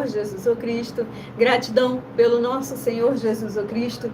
Senhor Jesus o Cristo. Gratidão pelo nosso Senhor Jesus o Cristo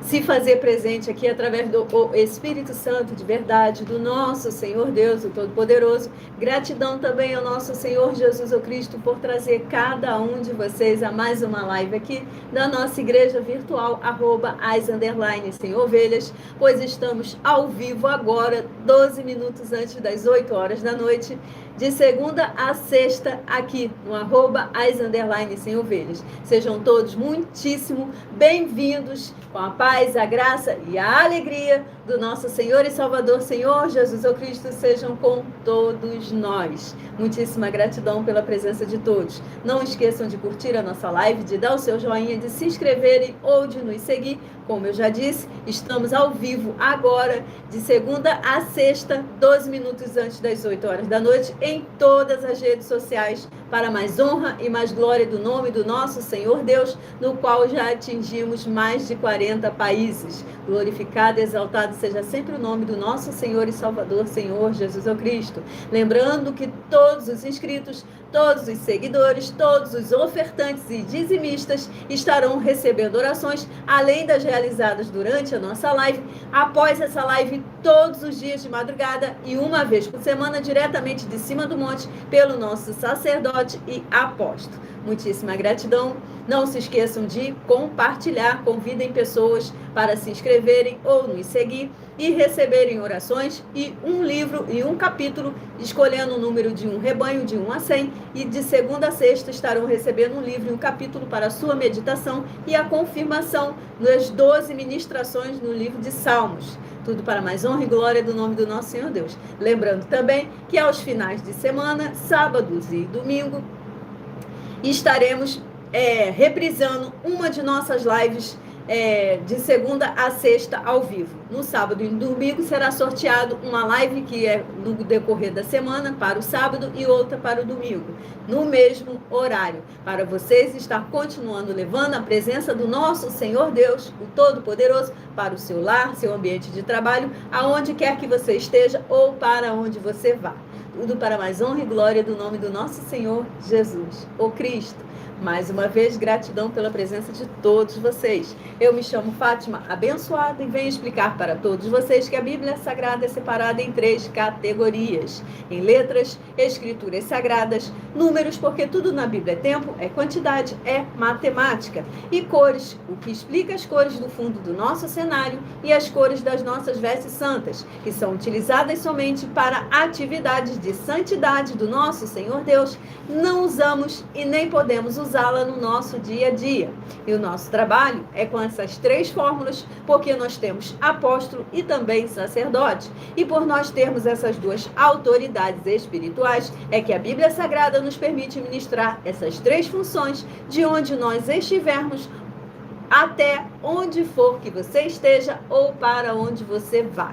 se fazer presente aqui através do Espírito Santo de verdade, do nosso Senhor Deus, o Todo-Poderoso. Gratidão também ao nosso Senhor Jesus o Cristo por trazer cada um de vocês a mais uma live aqui da nossa igreja virtual, @as_sem-ovelhas, pois estamos ao vivo agora, 12 minutos antes das 8 horas da noite, de segunda a sexta, aqui no @as_sem-ovelhas. Sejam todos muitíssimo bem-vindos, com a paz, a graça e a alegria do nosso Senhor e Salvador, Senhor Jesus o Cristo, sejam com todos nós. Muitíssima gratidão pela presença de todos. Não esqueçam de curtir a nossa live, de dar o seu joinha, de se inscreverem ou de nos seguir. Como eu já disse, estamos ao vivo agora, de segunda a sexta, 12 minutos antes das 8 horas da noite, em todas as redes sociais, para mais honra e mais glória do nome do nosso Senhor Deus, no qual já atingimos mais de 40 países. Glorificado e exaltado seja sempre o nome do nosso Senhor e Salvador, Senhor Jesus o Cristo. Lembrando que todos os inscritos, todos os seguidores, todos os ofertantes e dizimistas estarão recebendo orações, além das realizadas durante a nossa live, após essa live, todos os dias de madrugada e uma vez por semana, diretamente de cima do monte, pelo nosso sacerdote e apóstolo. Muitíssima gratidão. Não se esqueçam de compartilhar, convidem pessoas para se inscreverem ou nos seguir e receberem orações e um livro e um capítulo, escolhendo o número de um rebanho de 1 a 100, e de segunda a sexta estarão recebendo um livro e um capítulo para a sua meditação e a confirmação das 12 ministrações no livro de Salmos. Tudo para mais honra e glória do nome do nosso Senhor Deus. Lembrando também que aos finais de semana, sábados e domingo, estaremos reprisando uma de nossas lives de segunda a sexta ao vivo. No sábado e no domingo será sorteado uma live que é no decorrer da semana para o sábado e outra para o domingo, no mesmo horário, para vocês estar continuando levando a presença do nosso Senhor Deus, o Todo-Poderoso, para o seu lar, seu ambiente de trabalho, aonde quer que você esteja ou para onde você vá. Tudo para mais honra e glória do nome do nosso Senhor Jesus, o Cristo. Mais uma vez, gratidão pela presença de todos vocês. Eu me chamo Fátima Abençoada e venho explicar para todos vocês que a Bíblia Sagrada é separada em 3 categorias: em letras, escrituras sagradas, números, porque tudo na Bíblia é tempo, é quantidade, é matemática, e cores, o que explica as cores do fundo do nosso cenário e as cores das nossas vestes santas, que são utilizadas somente para atividades de santidade do nosso Senhor Deus. Não usamos e nem podemos usá-la no nosso dia a dia. E o nosso trabalho é com essas 3 fórmulas, porque nós temos apóstolo e também sacerdote. E por nós termos essas 2 autoridades espirituais, é que a Bíblia Sagrada nos permite ministrar essas 3 funções de onde nós estivermos, até onde for que você esteja ou para onde você vá.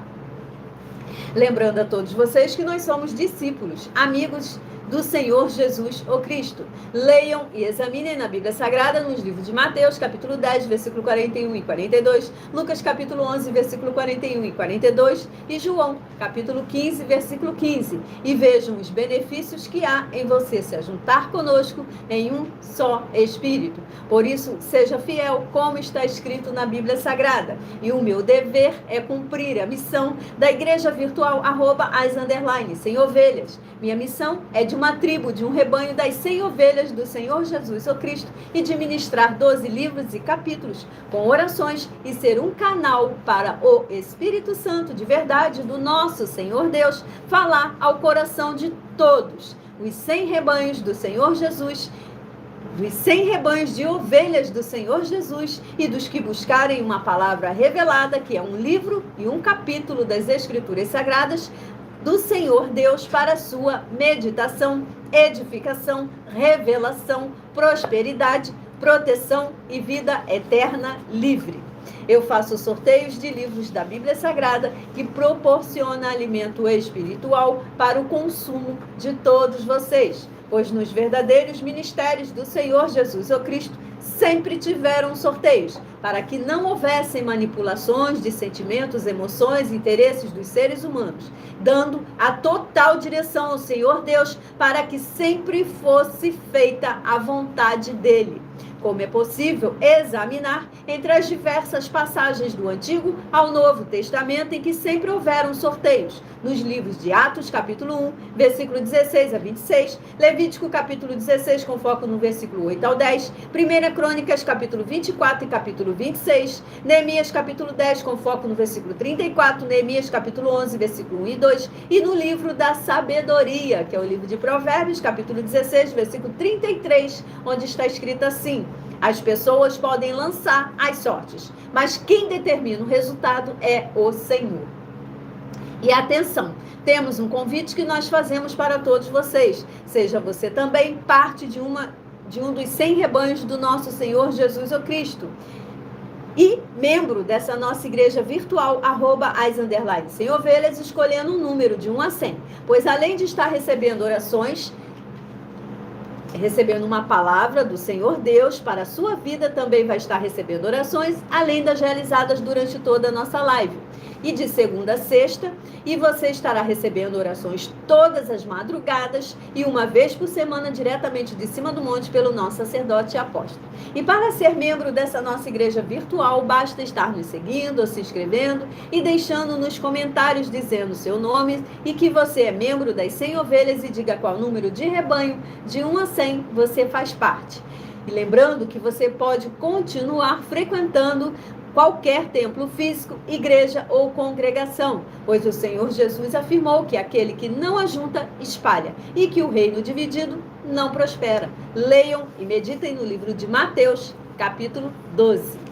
Lembrando a todos vocês que nós somos discípulos, amigos do Senhor Jesus o Cristo. Leiam e examinem na Bíblia Sagrada, nos livros de Mateus, capítulo 10, versículo 41 e 42, Lucas, capítulo 11, versículo 41 e 42, e João, capítulo 15, versículo 15. E vejam os benefícios que há em você se ajuntar conosco em um só Espírito. Por isso, seja fiel, como está escrito na Bíblia Sagrada. E o meu dever é cumprir a missão da Igreja Virtual @as_sem-ovelhas. Minha missão é de uma tribo, de um rebanho das 100 ovelhas do Senhor Jesus o Cristo, e de ministrar 12 livros e capítulos com orações e ser um canal para o Espírito Santo de verdade do nosso Senhor Deus falar ao coração de todos os 100 rebanhos do Senhor Jesus, dos 100 rebanhos de ovelhas do Senhor Jesus e dos que buscarem uma palavra revelada, que é um livro e um capítulo das Escrituras Sagradas do Senhor Deus para sua meditação, edificação, revelação, prosperidade, proteção e vida eterna livre. Eu faço sorteios de livros da Bíblia Sagrada que proporciona alimento espiritual para o consumo de todos vocês, pois nos verdadeiros ministérios do Senhor Jesus o Cristo sempre tiveram sorteios, para que não houvessem manipulações de sentimentos, emoções e interesses dos seres humanos, dando a total direção ao Senhor Deus para que sempre fosse feita a vontade dele. Como é possível examinar entre as diversas passagens do Antigo ao Novo Testamento em que sempre houveram sorteios, nos livros de Atos, capítulo 1, versículo 16 a 26, Levítico, capítulo 16, com foco no versículo 8 ao 10, 1 Crônicas, capítulo 24 e capítulo 26, Neemias, capítulo 10, com foco no versículo 34, Neemias, capítulo 11, versículo 1 e 2, e no livro da Sabedoria, que é o livro de Provérbios, capítulo 16, versículo 33, onde está escrito assim: as pessoas podem lançar as sortes, mas quem determina o resultado é o Senhor. E atenção, temos um convite que nós fazemos para todos vocês. Seja você também parte de um dos 100 rebanhos do nosso Senhor Jesus o Cristo. E membro dessa nossa igreja virtual, @as_sem-ovelhas, escolhendo um número de 1 a 100. Pois além de estar recebendo orações, recebendo uma palavra do Senhor Deus para a sua vida, também vai estar recebendo orações, além das realizadas durante toda a nossa live. E de segunda a sexta, e você estará recebendo orações todas as madrugadas e uma vez por semana diretamente de cima do monte pelo nosso sacerdote e apóstolo. E para ser membro dessa nossa igreja virtual, basta estar nos seguindo ou se inscrevendo e deixando nos comentários dizendo o seu nome e que você é membro das 100 ovelhas e diga qual número de rebanho, de 1 a 100, você faz parte. E lembrando que você pode continuar frequentando qualquer templo físico, igreja ou congregação, pois o Senhor Jesus afirmou que aquele que não ajunta, espalha, e que o reino dividido não prospera. Leiam e meditem no livro de Mateus, capítulo 12.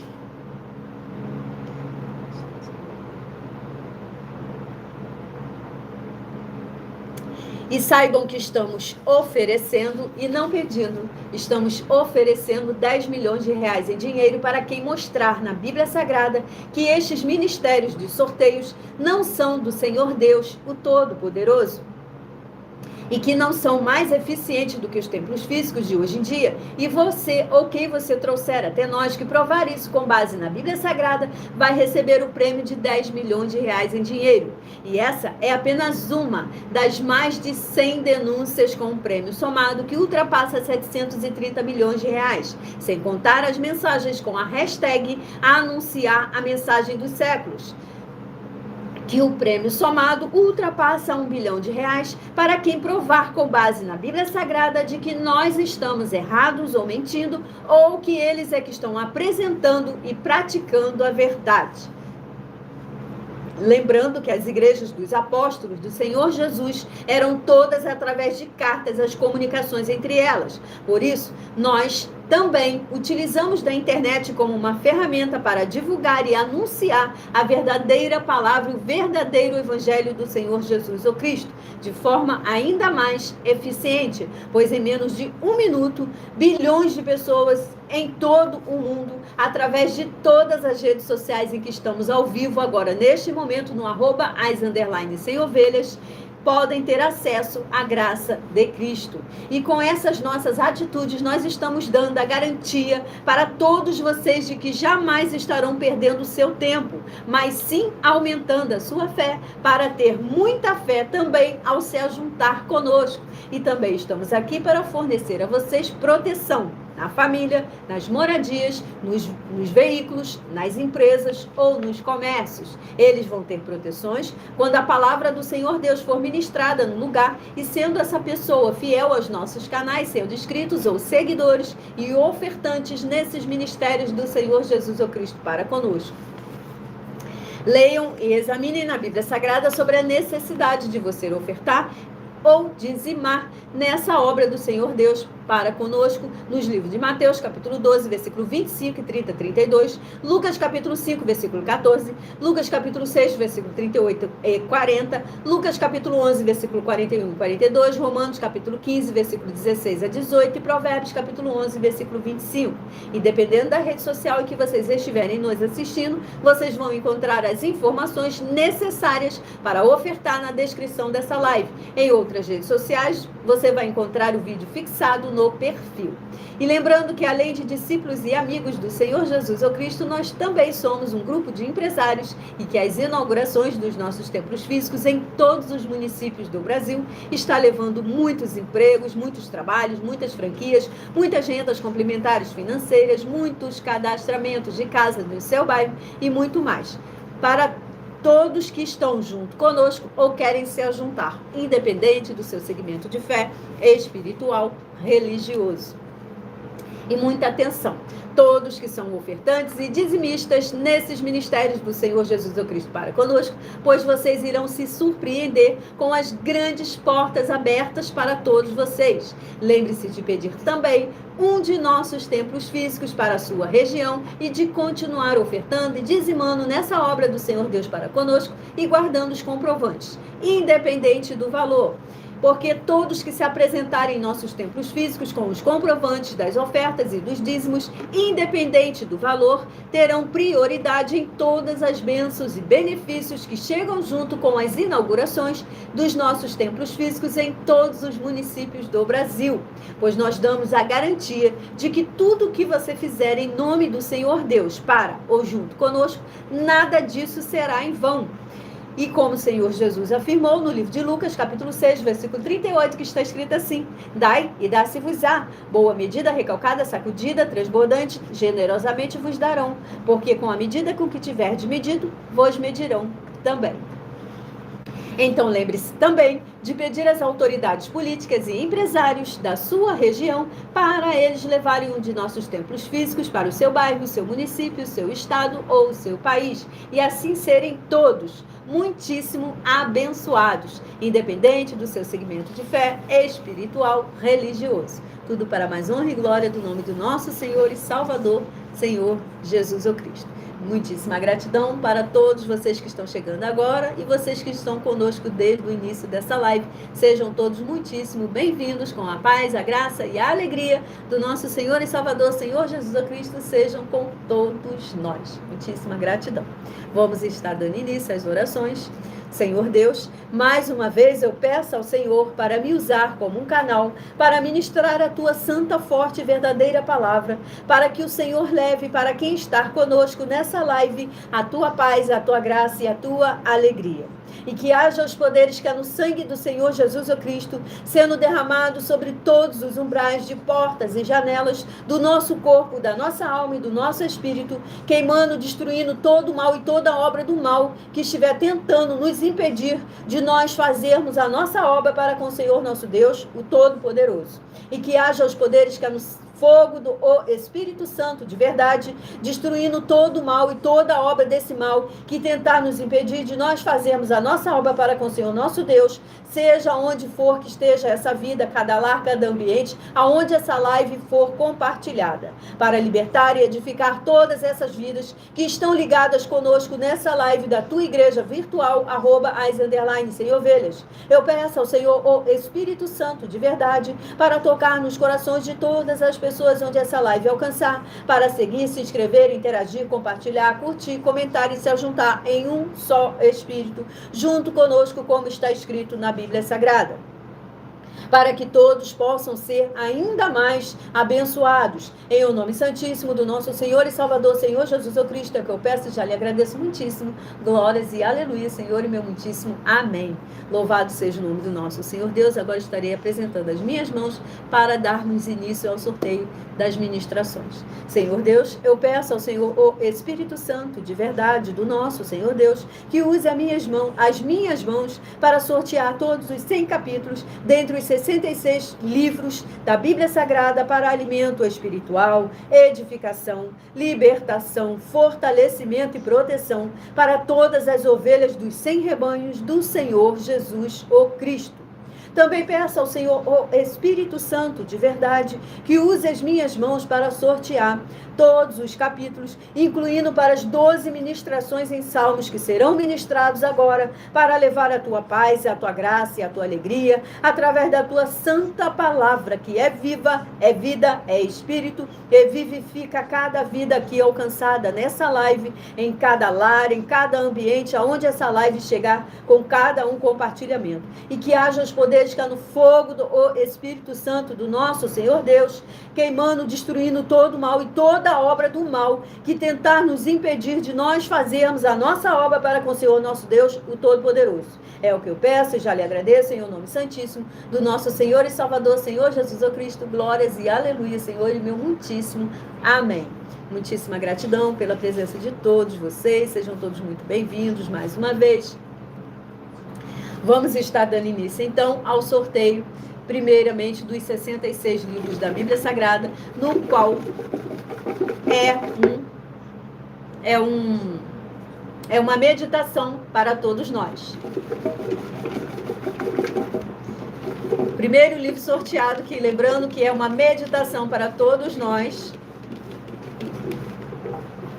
E saibam que estamos oferecendo e não pedindo. Estamos oferecendo 10 milhões de reais em dinheiro para quem mostrar na Bíblia Sagrada que estes ministérios de sorteios não são do Senhor Deus, o Todo-Poderoso, e que não são mais eficientes do que os templos físicos de hoje em dia. E você, ou quem você trouxer até nós, que provar isso com base na Bíblia Sagrada, vai receber o prêmio de 10 milhões de reais em dinheiro. E essa é apenas uma das mais de 100 denúncias com um prêmio somado que ultrapassa 730 milhões de reais, sem contar as mensagens com a hashtag anunciar a mensagem dos séculos, que o prêmio somado ultrapassa 1 bilhão de reais para quem provar com base na Bíblia Sagrada de que nós estamos errados ou mentindo, ou que eles é que estão apresentando e praticando a verdade. Lembrando que as igrejas dos apóstolos do Senhor Jesus eram todas através de cartas, as comunicações entre elas. Por isso, nós também utilizamos da internet como uma ferramenta para divulgar e anunciar a verdadeira palavra, o verdadeiro evangelho do Senhor Jesus o Cristo, de forma ainda mais eficiente, pois em menos de 1 minuto, bilhões de pessoas em todo o mundo, através de todas as redes sociais em que estamos ao vivo agora, neste momento, no @as_sem-ovelhas, podem ter acesso à graça de Cristo. E com essas nossas atitudes, nós estamos dando a garantia para todos vocês de que jamais estarão perdendo o seu tempo, mas sim aumentando a sua fé, para ter muita fé também ao se ajuntar conosco. E também estamos aqui para fornecer a vocês proteção na família, nas moradias, nos veículos, nas empresas ou nos comércios. Eles vão ter proteções quando a palavra do Senhor Deus for ministrada no lugar, e sendo essa pessoa fiel aos nossos canais, sendo inscritos ou seguidores e ofertantes nesses ministérios do Senhor Jesus o Cristo para conosco. Leiam e examinem na Bíblia Sagrada sobre a necessidade de você ofertar ou dizimar nessa obra do Senhor Deus para conosco, nos livros de Mateus, capítulo 12, versículo 25 e 30, 32, Lucas, capítulo 5, versículo 14, Lucas, capítulo 6, versículo 38 e 40, Lucas, capítulo 11, versículo 41 e 42, Romanos, capítulo 15, versículo 16 a 18 e Provérbios, capítulo 11, versículo 25. E dependendo da rede social em que vocês estiverem nos assistindo, vocês vão encontrar as informações necessárias para ofertar na descrição dessa live. Em outras redes sociais, você vai encontrar o vídeo fixado no perfil. E lembrando que além de discípulos e amigos do Senhor Jesus ou Cristo, nós também somos um grupo de empresários e que as inaugurações dos nossos templos físicos em todos os municípios do Brasil está levando muitos empregos, muitos trabalhos, muitas franquias, muitas rendas complementares financeiras, muitos cadastramentos de casa no seu bairro e muito mais. Para todos que estão junto conosco ou querem se ajuntar, independente do seu segmento de fé, espiritual, religioso. E muita atenção, todos que são ofertantes e dizimistas nesses ministérios do Senhor Jesus Cristo para conosco, pois vocês irão se surpreender com as grandes portas abertas para todos vocês. Lembre-se de pedir também um de nossos templos físicos para a sua região e de continuar ofertando e dizimando nessa obra do Senhor Deus para conosco e guardando os comprovantes, independente do valor. Porque todos que se apresentarem em nossos templos físicos com os comprovantes das ofertas e dos dízimos, independente do valor, terão prioridade em todas as bênçãos e benefícios que chegam junto com as inaugurações dos nossos templos físicos em todos os municípios do Brasil. Pois nós damos a garantia de que tudo que você fizer em nome do Senhor Deus para ou junto conosco, nada disso será em vão. E como o Senhor Jesus afirmou no livro de Lucas, capítulo 6, versículo 38, que está escrito assim: dai e dá-se-vos-á, boa medida, recalcada, sacudida, transbordante, generosamente vos darão, porque com a medida com que tiverdes medido, vos medirão também. Então lembre-se também de pedir às autoridades políticas e empresários da sua região para eles levarem um de nossos templos físicos para o seu bairro, o seu município, o seu estado ou o seu país, e assim serem todos muitíssimo abençoados, independente do seu segmento de fé, espiritual, religioso. Tudo para mais honra e glória do nome do nosso Senhor e Salvador, Senhor Jesus o Cristo. Muitíssima gratidão para todos vocês que estão chegando agora e vocês que estão conosco desde o início dessa live. Sejam todos muitíssimo bem-vindos, com a paz, a graça e a alegria do nosso Senhor e Salvador, Senhor Jesus Cristo, sejam com todos nós. Muitíssima gratidão. Vamos estar dando início às orações. Senhor Deus, mais uma vez eu peço ao Senhor para me usar como um canal para ministrar a tua santa, forte e verdadeira palavra, para que o Senhor leve para quem está conosco nessa live a tua paz, a tua graça e a tua alegria. E que haja os poderes que há no sangue do Senhor Jesus o Cristo, sendo derramado sobre todos os umbrais de portas e janelas do nosso corpo, da nossa alma e do nosso espírito, queimando, destruindo todo o mal e toda obra do mal que estiver tentando nos impedir de nós fazermos a nossa obra para com o Senhor nosso Deus, o Todo-Poderoso. E que haja os poderes que há no fogo do Espírito Santo de verdade, destruindo todo o mal e toda a obra desse mal que tentar nos impedir de nós fazermos a nossa obra para com o Senhor nosso Deus, seja onde for que esteja essa vida, cada lar, cada ambiente, aonde essa live for compartilhada, para libertar e edificar todas essas vidas que estão ligadas conosco nessa live da tua igreja virtual, @as_sem-ovelhas. Eu peço ao Senhor, o Espírito Santo de verdade, para tocar nos corações de todas as pessoas onde essa live alcançar, para seguir, se inscrever, interagir, compartilhar, curtir, comentar e se ajuntar em um só Espírito, junto conosco, como está escrito na Bíblia Sagrada. Para que todos possam ser ainda mais abençoados. Em o nome santíssimo do nosso Senhor e Salvador, Senhor Jesus o Cristo, é que eu peço e já lhe agradeço muitíssimo. Glórias e aleluia, Senhor, e meu muitíssimo amém. Louvado seja o nome do nosso Senhor Deus. Agora estarei apresentando as minhas mãos para darmos início ao sorteio das ministrações. Senhor Deus, eu peço ao Senhor, o Espírito Santo de verdade do nosso Senhor Deus, que use as minhas mãos para sortear todos os 100 capítulos dentre os 66 livros da Bíblia Sagrada para alimento espiritual, edificação, libertação, fortalecimento e proteção para todas as ovelhas dos 100 rebanhos do Senhor Jesus o Cristo. Também peço ao Senhor, o Espírito Santo de verdade, que use as minhas mãos para sortear todos os capítulos, incluindo para as 12 ministrações em salmos que serão ministrados agora, para levar a tua paz, a tua graça e a tua alegria, através da tua santa palavra, que é viva, é vida, é espírito, e vivifica cada vida aqui alcançada nessa live, em cada lar, em cada ambiente, aonde essa live chegar, com cada um compartilhamento. E que haja os poderes esteja no fogo do Espírito Santo do nosso Senhor Deus, queimando, destruindo todo o mal e toda obra do mal que tentar nos impedir de nós fazermos a nossa obra para com o Senhor nosso Deus, o Todo-Poderoso. É o que eu peço e já lhe agradeço em o nome santíssimo do nosso Senhor e Salvador, Senhor Jesus Cristo. Glórias e aleluia, Senhor, e meu muitíssimo amém. Muitíssima gratidão pela presença de todos vocês, sejam todos muito bem-vindos mais uma vez. Vamos estar dando início, então, ao sorteio, primeiramente, dos 66 livros da Bíblia Sagrada, no qual é uma meditação para todos nós. O primeiro livro sorteado, que lembrando que é uma meditação para todos nós.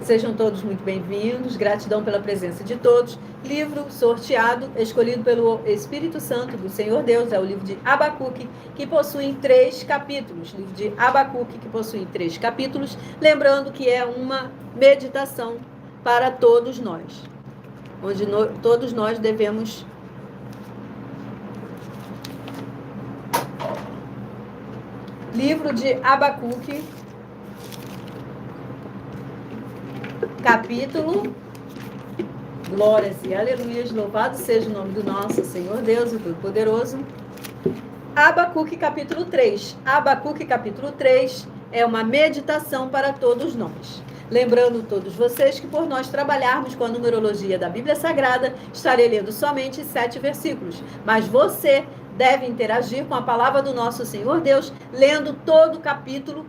Sejam todos muito bem-vindos, gratidão pela presença de todos. Livro sorteado, escolhido pelo Espírito Santo do Senhor Deus, é o livro de Abacuque, que possui 3 capítulos. Livro de Abacuque, que possui 3 capítulos, lembrando que é uma meditação para todos nós, onde todos nós devemos livro de Abacuque, capítulo, glórias e aleluias, louvado seja o nome do nosso Senhor Deus, o Todo-Poderoso. Abacuque, capítulo 3. Abacuque, capítulo 3 é uma meditação para todos nós. Lembrando todos vocês que por nós trabalharmos com a numerologia da Bíblia Sagrada, estarei lendo somente 7 versículos. Mas você deve interagir com a palavra do nosso Senhor Deus, lendo todo o capítulo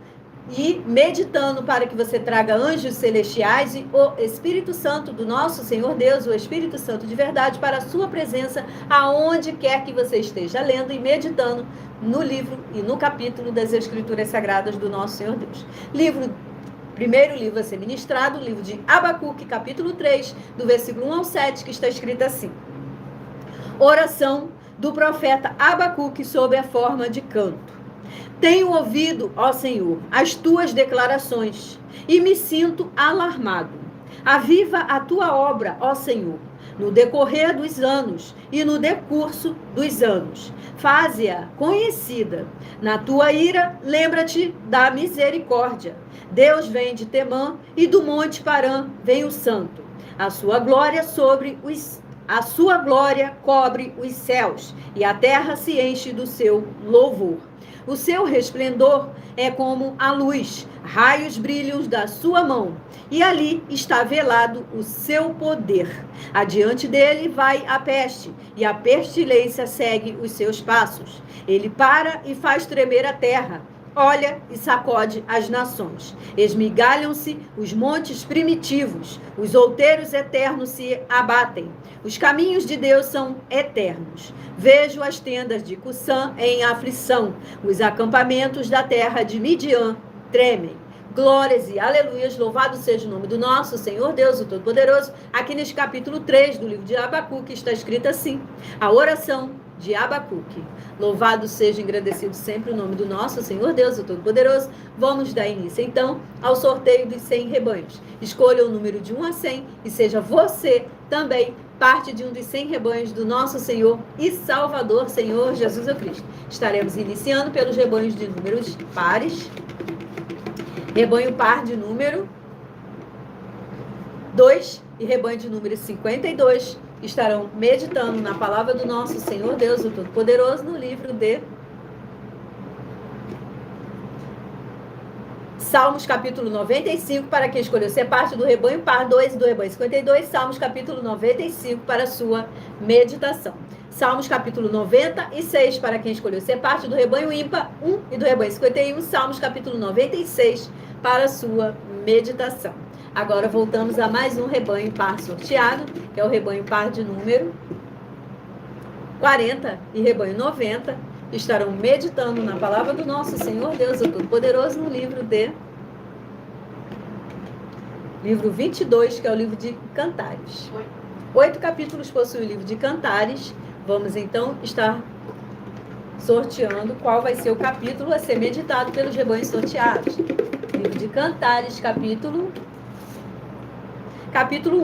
e meditando para que você traga anjos celestiais e o Espírito Santo do nosso Senhor Deus, o Espírito Santo de verdade, para a sua presença, aonde quer que você esteja lendo e meditando no livro e no capítulo das Escrituras Sagradas do nosso Senhor Deus. Primeiro livro a ser ministrado, o livro de Abacuque, capítulo 3, do versículo 1 ao 7, que está escrito assim: oração do profeta Abacuque sob a forma de canto. Tenho ouvido, ó Senhor, as tuas declarações e me sinto alarmado. Aviva a tua obra, ó Senhor, no decorrer dos anos e no decurso dos anos. Faze-a conhecida. Na tua ira, lembra-te da misericórdia. Deus vem de Temã e do monte Parã vem o santo. A sua glória cobre os céus e a terra se enche do seu louvor. O seu resplendor é como a luz, raios brilham da sua mão, e ali está velado o seu poder. Adiante dele vai a peste, e a pestilência segue os seus passos. Ele para e faz tremer a terra, olha e sacode as nações. Esmigalham-se os montes primitivos, os outeiros eternos se abatem. Os caminhos de Deus são eternos. Vejo as tendas de Cussã em aflição, os acampamentos da terra de Midian tremem. Glórias e aleluias, louvado seja o nome do nosso Senhor Deus, o Todo-Poderoso. Aqui neste capítulo 3 do livro de Abacuque está escrito assim: a oração de Abacuque. Louvado seja, engrandecido sempre o nome do nosso Senhor Deus, o Todo-Poderoso. Vamos dar início, então, ao sorteio dos 100 rebanhos. Escolha o número de 1 a 100 e seja você também parte de um dos 100 rebanhos do nosso Senhor e Salvador, Senhor Jesus Cristo. Estaremos iniciando pelos rebanhos de números pares. Rebanho par de número 2 e rebanho de número 52 estarão meditando na palavra do nosso Senhor Deus, o Todo-Poderoso, no livro de Salmos, capítulo 95, para quem escolheu ser parte do rebanho par 2 e do rebanho 52, Salmos, capítulo 95, para sua meditação. Salmos, capítulo 96, para quem escolheu ser parte do rebanho ímpar 1 e do rebanho 51, Salmos, capítulo 96, para sua meditação. Agora voltamos a mais um rebanho par sorteado, que é o rebanho par de número 40 e rebanho 90, que estarão meditando na palavra do nosso Senhor Deus, o Todo-Poderoso, no livro 22, que é o livro de Cantares. 8 capítulos possui o livro de Cantares. Vamos então estar sorteando qual vai ser o capítulo a ser meditado pelos rebanhos sorteados. Livro de Cantares, capítulo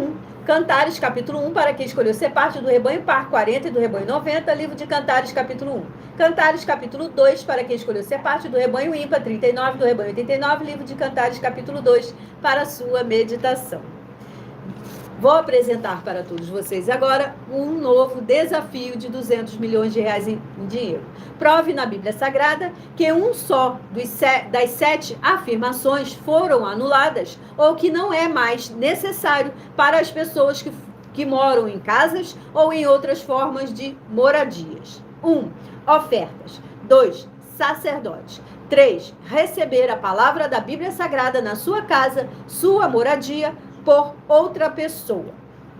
1. Cantares, capítulo 1, para quem escolheu ser parte do rebanho par 40 e do rebanho 90, livro de Cantares, capítulo 1. Cantares, capítulo 2, para quem escolheu ser parte do rebanho ímpar, 39 do rebanho 89, livro de Cantares, capítulo 2, para a sua meditação. Vou apresentar para todos vocês agora um novo desafio de 200 milhões de reais em dinheiro. Prove na Bíblia Sagrada que um só das 7 afirmações foram anuladas ou que não é mais necessário para as pessoas que moram em casas ou em outras formas de moradias. 1. Ofertas. 2. Sacerdotes. 3. Receber a palavra da Bíblia Sagrada na sua casa, sua moradia, por outra pessoa.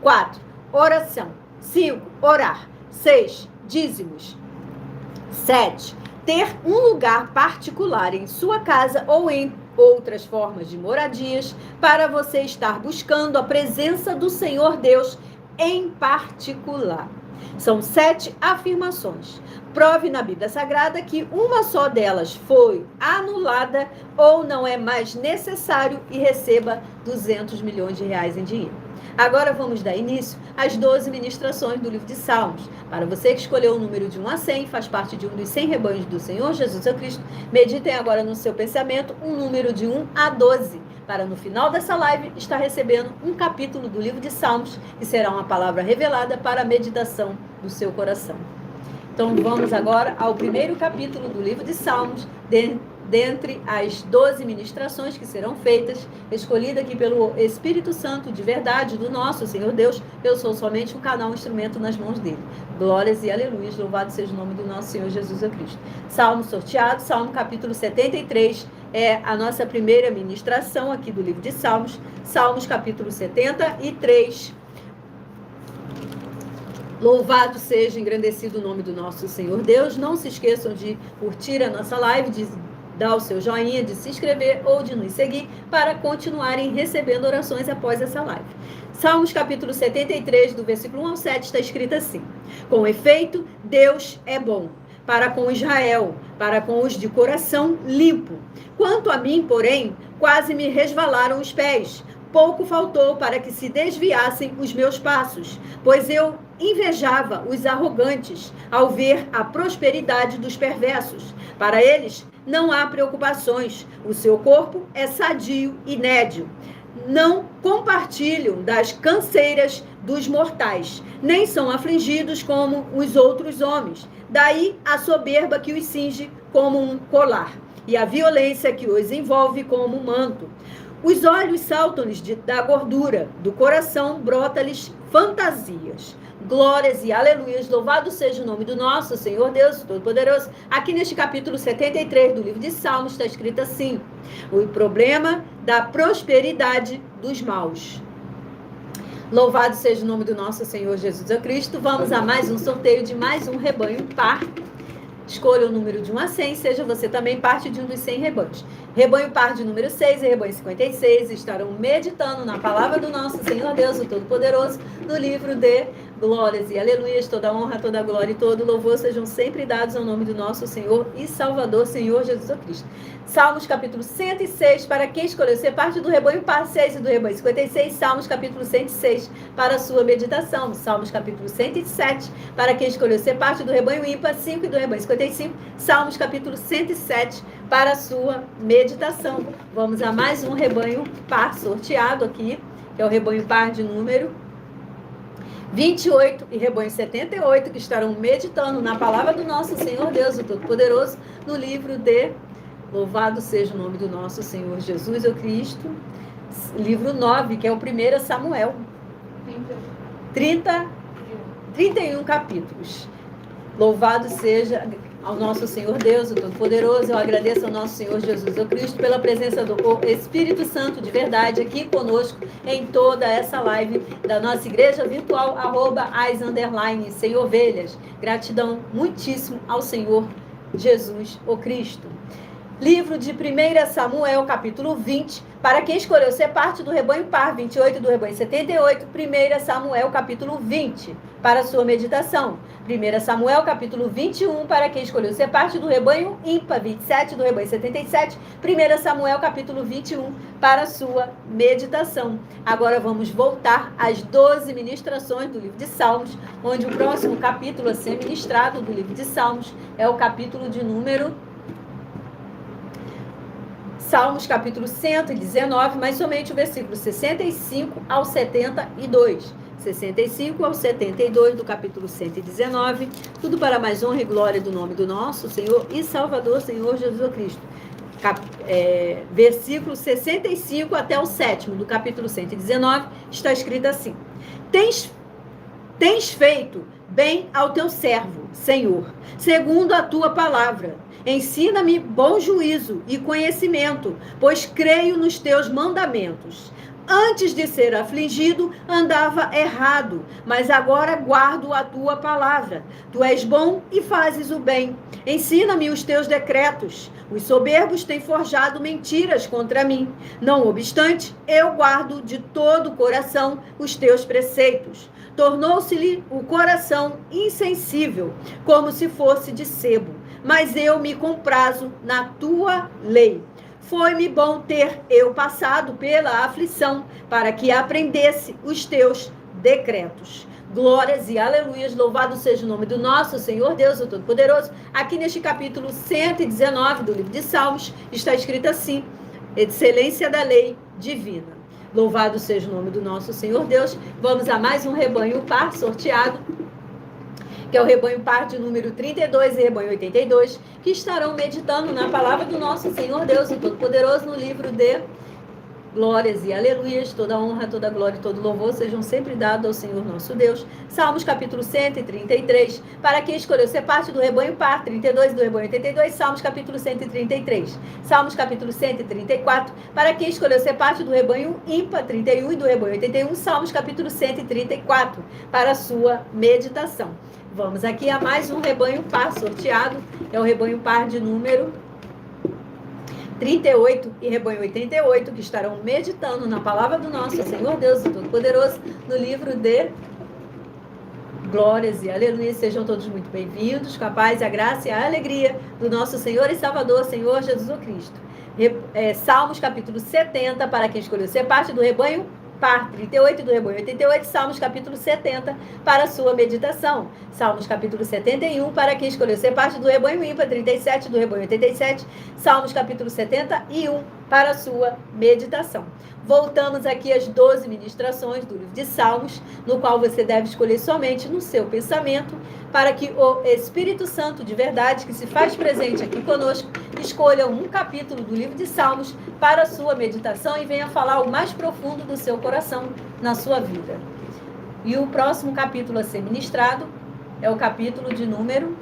4. Oração. 5. Orar. 6. Dízimos. 7. Ter um lugar particular em sua casa ou em outras formas de moradias para você estar buscando a presença do Senhor Deus em particular. São 7 afirmações. Prove na Bíblia Sagrada que uma só delas foi anulada ou não é mais necessário e receba 200 milhões de reais em dinheiro. Agora vamos dar início às 12 ministrações do livro de Salmos. Para você que escolheu o número de 1 a 100, faz parte de um dos 100 rebanhos do Senhor Jesus Cristo, meditem agora no seu pensamento um número de 1 a 12. Para no final dessa live estar recebendo um capítulo do livro de Salmos, que será uma palavra revelada para a meditação do seu coração. Então vamos agora ao primeiro capítulo do livro de Salmos, dentre as 12 ministrações que serão feitas, escolhida aqui pelo Espírito Santo de verdade do nosso Senhor Deus. Eu sou somente um canal, um instrumento nas mãos dele. Glórias e aleluias, louvado seja o nome do nosso Senhor Jesus Cristo. Salmo sorteado, Salmo capítulo 73, é a nossa primeira ministração aqui do livro de Salmos. Salmos capítulo 73. Louvado seja, engrandecido o nome do nosso Senhor Deus. Não se esqueçam de curtir a nossa live, de dar o seu joinha, de se inscrever ou de nos seguir para continuarem recebendo orações após essa live. Salmos capítulo 73, do versículo 1 ao 7, está escrito assim: com efeito, Deus é bom para com Israel, para com os de coração limpo. Quanto a mim, porém, quase me resvalaram os pés. Pouco faltou para que se desviassem os meus passos, pois eu invejava os arrogantes ao ver a prosperidade dos perversos. Para eles não há preocupações, o seu corpo é sadio e nédio. Não compartilham das canseiras dos mortais, nem são afligidos como os outros homens. Daí a soberba que os cinge como um colar, e a violência que os envolve como um manto. Os olhos saltam-lhes da gordura, do coração brota-lhes fantasias. Glórias e aleluias, louvado seja o nome do nosso Senhor Deus Todo-Poderoso. Aqui neste capítulo 73 do livro de Salmos está escrito assim: o problema da prosperidade dos maus. Louvado seja o nome do nosso Senhor Jesus Cristo. Vamos a mais um sorteio de mais um rebanho par. Escolha o número de 1 a 100, seja você também parte de um dos 100 rebanhos. Rebanho par de número 6 e rebanho 56 estarão meditando na palavra do nosso Senhor Deus, o Todo-Poderoso, no livro de Glórias e Aleluias. Toda honra, toda glória e todo louvor sejam sempre dados ao nome do nosso Senhor e Salvador, Senhor Jesus Cristo. Salmos capítulo 106, para quem escolheu ser parte do rebanho par 6 e do rebanho 56. Salmos capítulo 106, para a sua meditação. Salmos capítulo 107, para quem escolheu ser parte do rebanho ímpar 5 e do rebanho 55. Salmos capítulo 107, para a sua meditação. Vamos a mais um rebanho par sorteado aqui, que é o rebanho par de número 28 e rebanho 78, que estarão meditando na palavra do nosso Senhor Deus, o Todo-Poderoso, no livro de Louvado seja o nome do nosso Senhor Jesus Cristo, livro 9, que é o 1 Samuel. 31 capítulos. Louvado seja ao nosso Senhor Deus, o Todo-Poderoso. Eu agradeço ao nosso Senhor Jesus Cristo pela presença do Espírito Santo de verdade aqui conosco em toda essa live da nossa igreja virtual, @as_sem-ovelhas. Gratidão muitíssimo ao Senhor Jesus, o Cristo. Livro de 1 Samuel, capítulo 20, Para quem escolheu ser parte do rebanho par, 28 do rebanho 78, 1 Samuel capítulo 20, para a sua meditação. 1 Samuel capítulo 21, para quem escolheu ser parte do rebanho ímpar, 27 do rebanho 77. 1 Samuel capítulo 21, para a sua meditação. Agora vamos voltar às 12 ministrações do livro de Salmos, onde o próximo capítulo a ser ministrado do livro de Salmos é o capítulo de número... Salmos capítulo 119, mas somente o versículo 65 ao 72. 65 ao 72 do capítulo 119. Tudo para mais honra e glória do nome do nosso Senhor e Salvador, Senhor Jesus Cristo. Versículo 65 até o 7º do capítulo 119, está escrito assim: Tens feito bem ao teu servo, Senhor, segundo a tua palavra. Ensina-me bom juízo e conhecimento, pois creio nos teus mandamentos. Antes de ser afligido, andava errado, mas agora guardo a tua palavra. Tu és bom e fazes o bem. Ensina-me os teus decretos. Os soberbos têm forjado mentiras contra mim. Não obstante, eu guardo de todo o coração os teus preceitos. Tornou-se-lhe o coração insensível, como se fosse de sebo. Mas eu me comprazo na tua lei. Foi-me bom ter eu passado pela aflição, para que aprendesse os teus decretos. Glórias e aleluias, louvado seja o nome do nosso Senhor Deus, o Todo-Poderoso. Aqui neste capítulo 119 do livro de Salmos, está escrito assim: excelência da lei divina. Louvado seja o nome do nosso Senhor Deus. Vamos a mais um rebanho par sorteado, que é o rebanho par de número 32 e rebanho 82, que estarão meditando na palavra do nosso Senhor Deus, o Todo-Poderoso, no livro de Glórias e aleluias. Toda honra, toda glória e todo louvor sejam sempre dados ao Senhor nosso Deus. Salmos capítulo 133, para quem escolheu ser parte do rebanho par, 32 do rebanho 82, Salmos capítulo 133. Salmos capítulo 134, para quem escolheu ser parte do rebanho ímpar, 31 e do rebanho 81, Salmos capítulo 134, para a sua meditação. Vamos aqui a mais um rebanho par sorteado, é o rebanho par de número 38 e rebanho 88, que estarão meditando na palavra do nosso Senhor Deus, o Todo-Poderoso, no livro de Glórias e aleluia. Sejam todos muito bem-vindos, com a paz, a graça e a alegria do nosso Senhor e Salvador, Senhor Jesus Cristo. Salmos capítulo 70, para quem escolheu ser parte do rebanho par, 38 do rebanho 88, Salmos capítulo 70, para a sua meditação. Salmos capítulo 71, para quem escolheu ser parte do rebanho ímpar, 37 do rebanho 87, Salmos capítulo 71, para a sua meditação. Voltamos aqui às 12 ministrações do livro de Salmos, no qual você deve escolher somente no seu pensamento, para que o Espírito Santo de verdade, que se faz presente aqui conosco, escolha um capítulo do livro de Salmos para a sua meditação e venha falar o mais profundo do seu coração na sua vida. E o próximo capítulo a ser ministrado é o capítulo de número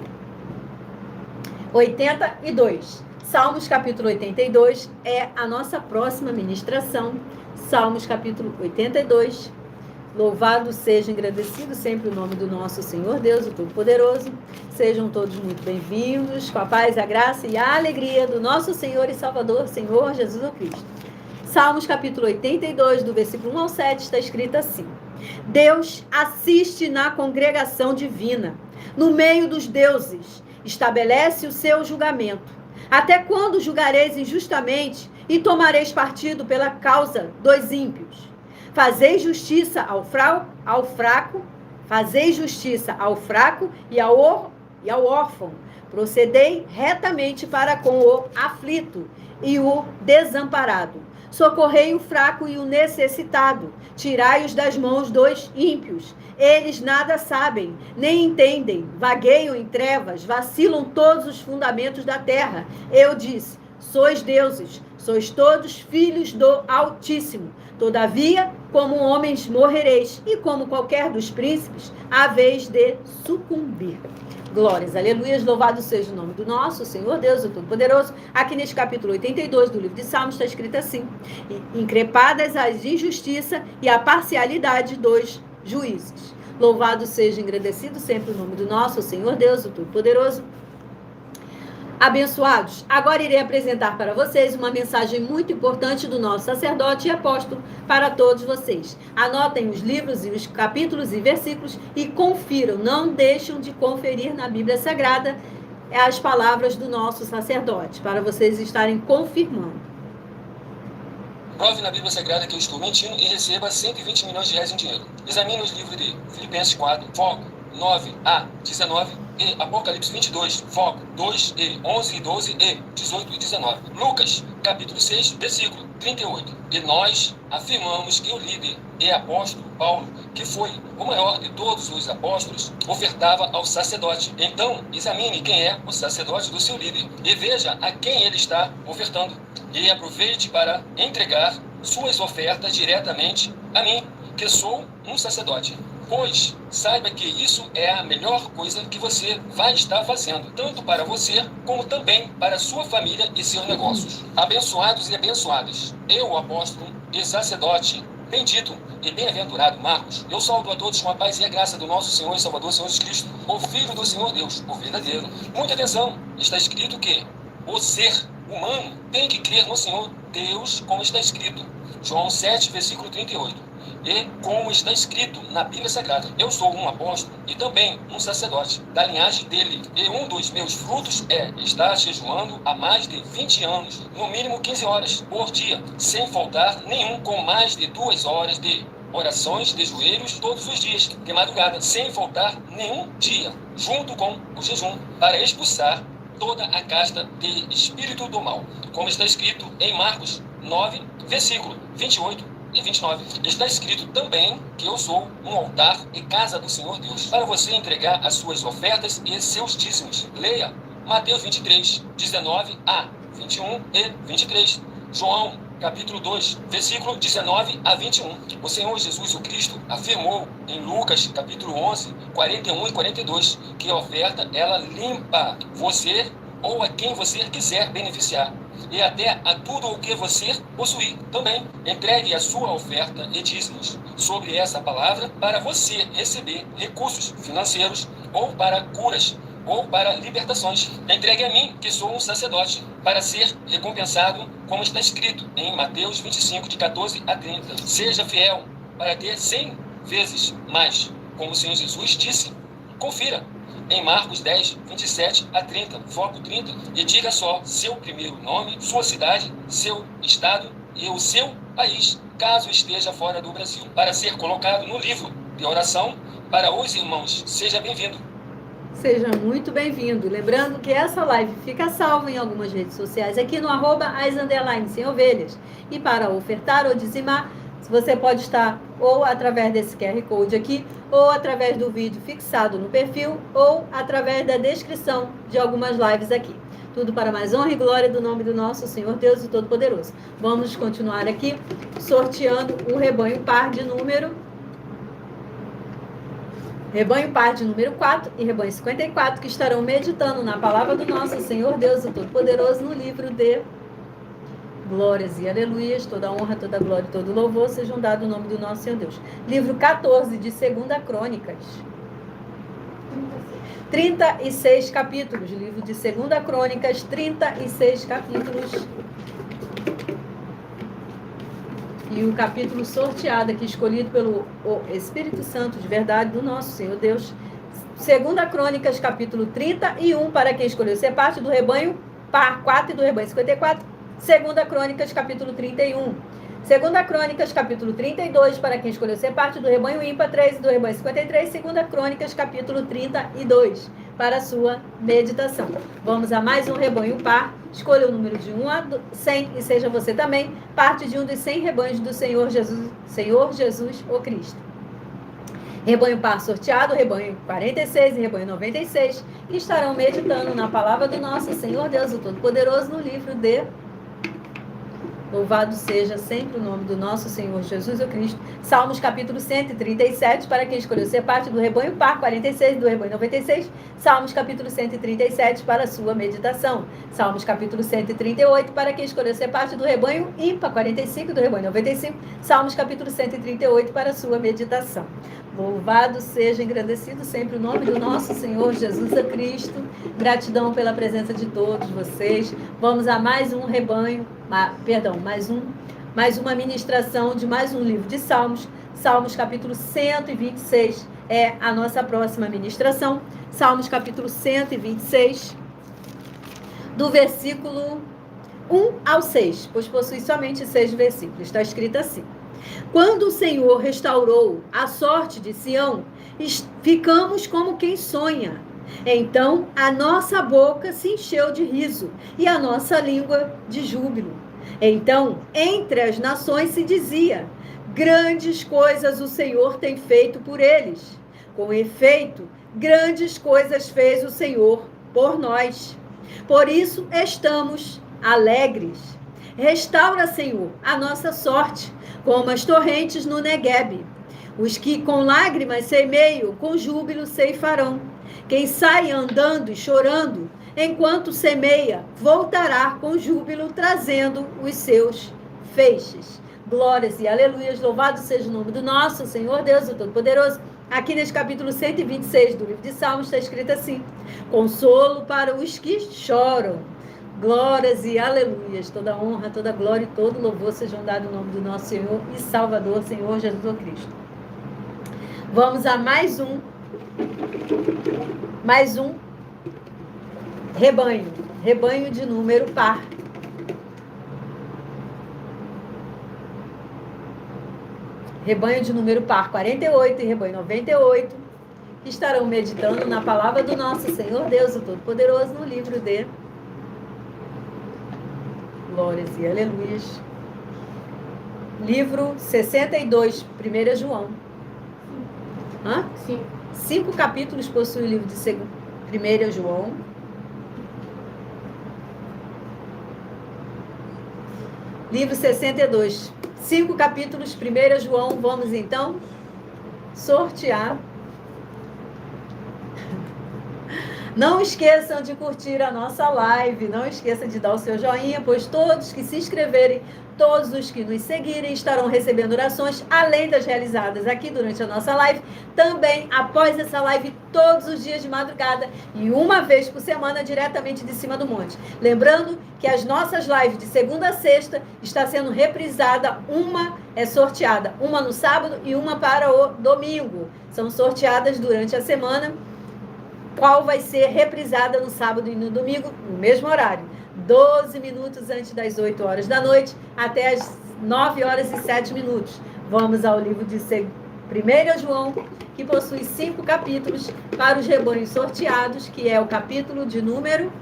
82. Salmos capítulo 82 é a nossa próxima ministração. Salmos capítulo 82. Louvado seja, engrandecido sempre o nome do nosso Senhor Deus, o Todo-Poderoso. Sejam todos muito bem-vindos, com a paz, a graça e a alegria do nosso Senhor e Salvador, Senhor Jesus Cristo. Salmos capítulo 82, do versículo 1 ao 7, está escrito assim: Deus assiste na congregação divina, no meio dos deuses, estabelece o seu julgamento. Até quando julgareis injustamente e tomareis partido pela causa dos ímpios? Fazeis justiça ao fraco, fazeis justiça ao fraco e ao órfão. Procedei retamente para com o aflito e o desamparado. Socorrei o fraco e o necessitado. Tirai-os das mãos dos ímpios. Eles nada sabem, nem entendem. Vagueiam em trevas, vacilam todos os fundamentos da terra. Eu disse: sois deuses, sois todos filhos do Altíssimo. Todavia, como homens morrereis, e como qualquer dos príncipes, haveis de sucumbir. Glórias, aleluias, louvado seja o nome do nosso Senhor Deus, o Todo-Poderoso. Aqui neste capítulo 82 do livro de Salmos está escrito assim: increpadas as injustiça e a parcialidade dos juízes. Louvado seja, engrandecido sempre o nome do nosso Senhor Deus, o Todo-Poderoso. Abençoados, agora irei apresentar para vocês uma mensagem muito importante do nosso sacerdote e apóstolo para todos vocês. Anotem os livros e os capítulos e versículos e confiram, não deixem de conferir na Bíblia Sagrada as palavras do nosso sacerdote, para vocês estarem confirmando. Prove na Bíblia Sagrada que eu estou mentindo e receba 120 milhões de reais em dinheiro. Examine os livros de Filipenses 4, foco 9 a 19 e Apocalipse 22, foco 2 e 11 e 12 e 18 e 19. Lucas, capítulo 6, versículo 38. E nós afirmamos que o líder e apóstolo Paulo, que foi o maior de todos os apóstolos, ofertava ao sacerdote. Então, examine quem é o sacerdote do seu líder e veja a quem ele está ofertando. E aproveite para entregar suas ofertas diretamente a mim, que sou um sacerdote. Pois saiba que isso é a melhor coisa que você vai estar fazendo, tanto para você, como também para sua família e seus negócios. Abençoados e abençoadas, eu, apóstolo e sacerdote, bendito e bem-aventurado Marcos, eu saúdo a todos com a paz e a graça do nosso Senhor e Salvador, Senhor Jesus Cristo, o Filho do Senhor Deus, o verdadeiro. Muita atenção, está escrito que o ser humano tem que crer no Senhor Deus, como está escrito. João 7, versículo 38. E como está escrito na Bíblia Sagrada, eu sou um apóstolo e também um sacerdote da linhagem dele. E um dos meus frutos é estar jejuando há mais de 20 anos, no mínimo 15 horas por dia, sem faltar nenhum, com mais de 2 horas de orações de joelhos todos os dias, de madrugada, sem faltar nenhum dia, junto com o jejum, para expulsar toda a casta de espírito do mal, como está escrito em Marcos 9, versículo 28 e 29. Está escrito também que eu sou um altar e casa do Senhor Deus, para você entregar as suas ofertas e seus dízimos. Leia Mateus 23, 19 a 21 e 23. João, capítulo 2, versículo 19 a 21. O Senhor Jesus, o Cristo, afirmou em Lucas, capítulo 11, 41 e 42, que a oferta, ela limpa você ou a quem você quiser beneficiar, e até a tudo o que você possuir. Também entregue a sua oferta e dízimos sobre essa palavra para você receber recursos financeiros, ou para curas, ou para libertações. Entregue a mim, que sou um sacerdote, para ser recompensado, como está escrito em Mateus 25, de 14 a 30. Seja fiel para ter 100 vezes mais, como o Senhor Jesus disse. Confira em Marcos 10, 27 a 30, foco 30, e diga só seu primeiro nome, sua cidade, seu estado e o seu país, caso esteja fora do Brasil, para ser colocado no livro de oração para os irmãos. Seja bem-vindo. Seja muito bem-vindo. Lembrando que essa live fica salva em algumas redes sociais, aqui no @as_sem-ovelhas. E para ofertar ou dizimar, você pode estar ou através desse QR Code aqui, ou através do vídeo fixado no perfil, ou através da descrição de algumas lives aqui. Tudo para mais honra e glória do nome do nosso Senhor Deus e Todo-Poderoso. Vamos continuar aqui sorteando o rebanho par de número 4 e rebanho 54, que estarão meditando na palavra do nosso Senhor Deus e Todo-Poderoso no livro de Glórias e aleluias, toda honra, toda glória e todo louvor sejam dados no nome do nosso Senhor Deus. Livro 14 de 2 Crônicas. 36 capítulos. Livro de 2 Crônicas, 36 capítulos. E o capítulo sorteado aqui, escolhido pelo Espírito Santo de verdade do nosso Senhor Deus. 2 Crônicas, capítulo 31, para quem escolheu ser parte do rebanho par 4 e do rebanho 54. 2 Crônicas, capítulo 31. 2 Crônicas, capítulo 32, para quem escolheu ser parte do rebanho ímpar 3 e do rebanho 53. 2 Crônicas, capítulo 32, para a sua meditação. Vamos a mais um rebanho par. Escolha o número de 1 a 100 e seja você também parte de um dos 100 rebanhos do Senhor Jesus, o Cristo. Rebanho par sorteado, rebanho 46 e rebanho 96, que estarão meditando na palavra do nosso Senhor Deus, o Todo-Poderoso, no livro de Louvado seja sempre o nome do nosso Senhor Jesus Cristo. Salmos capítulo 137, para quem escolheu ser parte do rebanho par, 46 do rebanho 96. Salmos capítulo 137 para a sua meditação. Salmos capítulo 138 para quem escolheu ser parte do rebanho ímpar, 45 do rebanho 95. Salmos capítulo 138 para a sua meditação. Louvado seja, engrandecido sempre o nome do nosso Senhor Jesus Cristo. Gratidão pela presença de todos vocês. Vamos a mais um rebanho, mais uma ministração de mais um livro de Salmos. Salmos capítulo 126 é a nossa próxima ministração. Salmos capítulo 126, do versículo 1 ao 6, pois possui somente 6 versículos. Está escrito assim: quando o Senhor restaurou a sorte de Sião, ficamos como quem sonha. Então a nossa boca se encheu de riso e a nossa língua de júbilo. Então, entre as nações se dizia: grandes coisas o Senhor tem feito por eles. Com efeito, grandes coisas fez o Senhor por nós. Por isso estamos alegres. Restaura, Senhor, a nossa sorte, como as torrentes no Neguebe. Os que com lágrimas semeiam, com júbilo ceifarão. Quem sai andando e chorando, enquanto semeia, voltará com júbilo, trazendo os seus feixes. Glórias e aleluias, louvado seja o nome do nosso Senhor Deus, o Todo-Poderoso. Aqui nesse capítulo 126 do livro de Salmos está escrito assim: consolo para os que choram. Glórias e aleluias, toda honra, toda glória e todo louvor sejam dados no nome do nosso Senhor e Salvador, Senhor Jesus Cristo. Vamos a mais um rebanho de número par. Rebanho de número par 48 e rebanho 98, que estarão meditando na palavra do nosso Senhor Deus, o Todo-Poderoso, no livro de Glórias e aleluias. Livro 62, 1 João. Hã? Sim. 5 capítulos possui o livro de 1 João. Livro 62, 5 capítulos, 1 João. Vamos então sortear. Não esqueçam de curtir a nossa live, não esqueçam de dar o seu joinha, pois todos que se inscreverem, todos os que nos seguirem estarão recebendo orações, além das realizadas aqui durante a nossa live, também após essa live, todos os dias de madrugada e uma vez por semana, diretamente de cima do monte. Lembrando que as nossas lives de segunda a sexta está sendo reprisada, uma é sorteada, uma no sábado e uma para o domingo. São sorteadas durante a semana, qual vai ser reprisada no sábado e no domingo, no mesmo horário. 12 minutos antes das 8 horas da noite, até as 9 horas e 7 minutos. Vamos ao livro de 1 João, que possui 5 capítulos para os rebanhos sorteados, que é o capítulo de número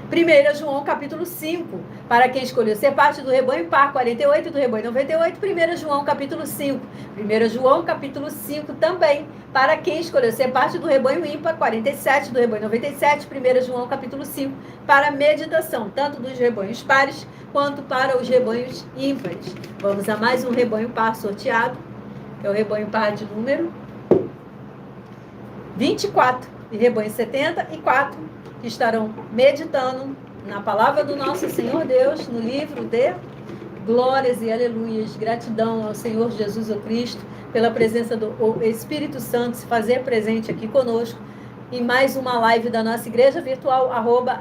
1 João, capítulo 5, para quem escolheu ser parte do rebanho par, 48 do rebanho 98, 1 João, capítulo 5. 1 João, capítulo 5 também, para quem escolheu ser parte do rebanho ímpar, 47 do rebanho 97, 1 João, capítulo 5, para meditação, tanto dos rebanhos pares, quanto para os rebanhos ímpares. Vamos a mais um rebanho par sorteado, que é o rebanho par de número 24, e rebanho 74, que estarão meditando na palavra do nosso Senhor Deus, no livro de Glórias e Aleluias. Gratidão ao Senhor Jesus Cristo pela presença do Espírito Santo se fazer presente aqui conosco em mais uma live da nossa igreja virtual,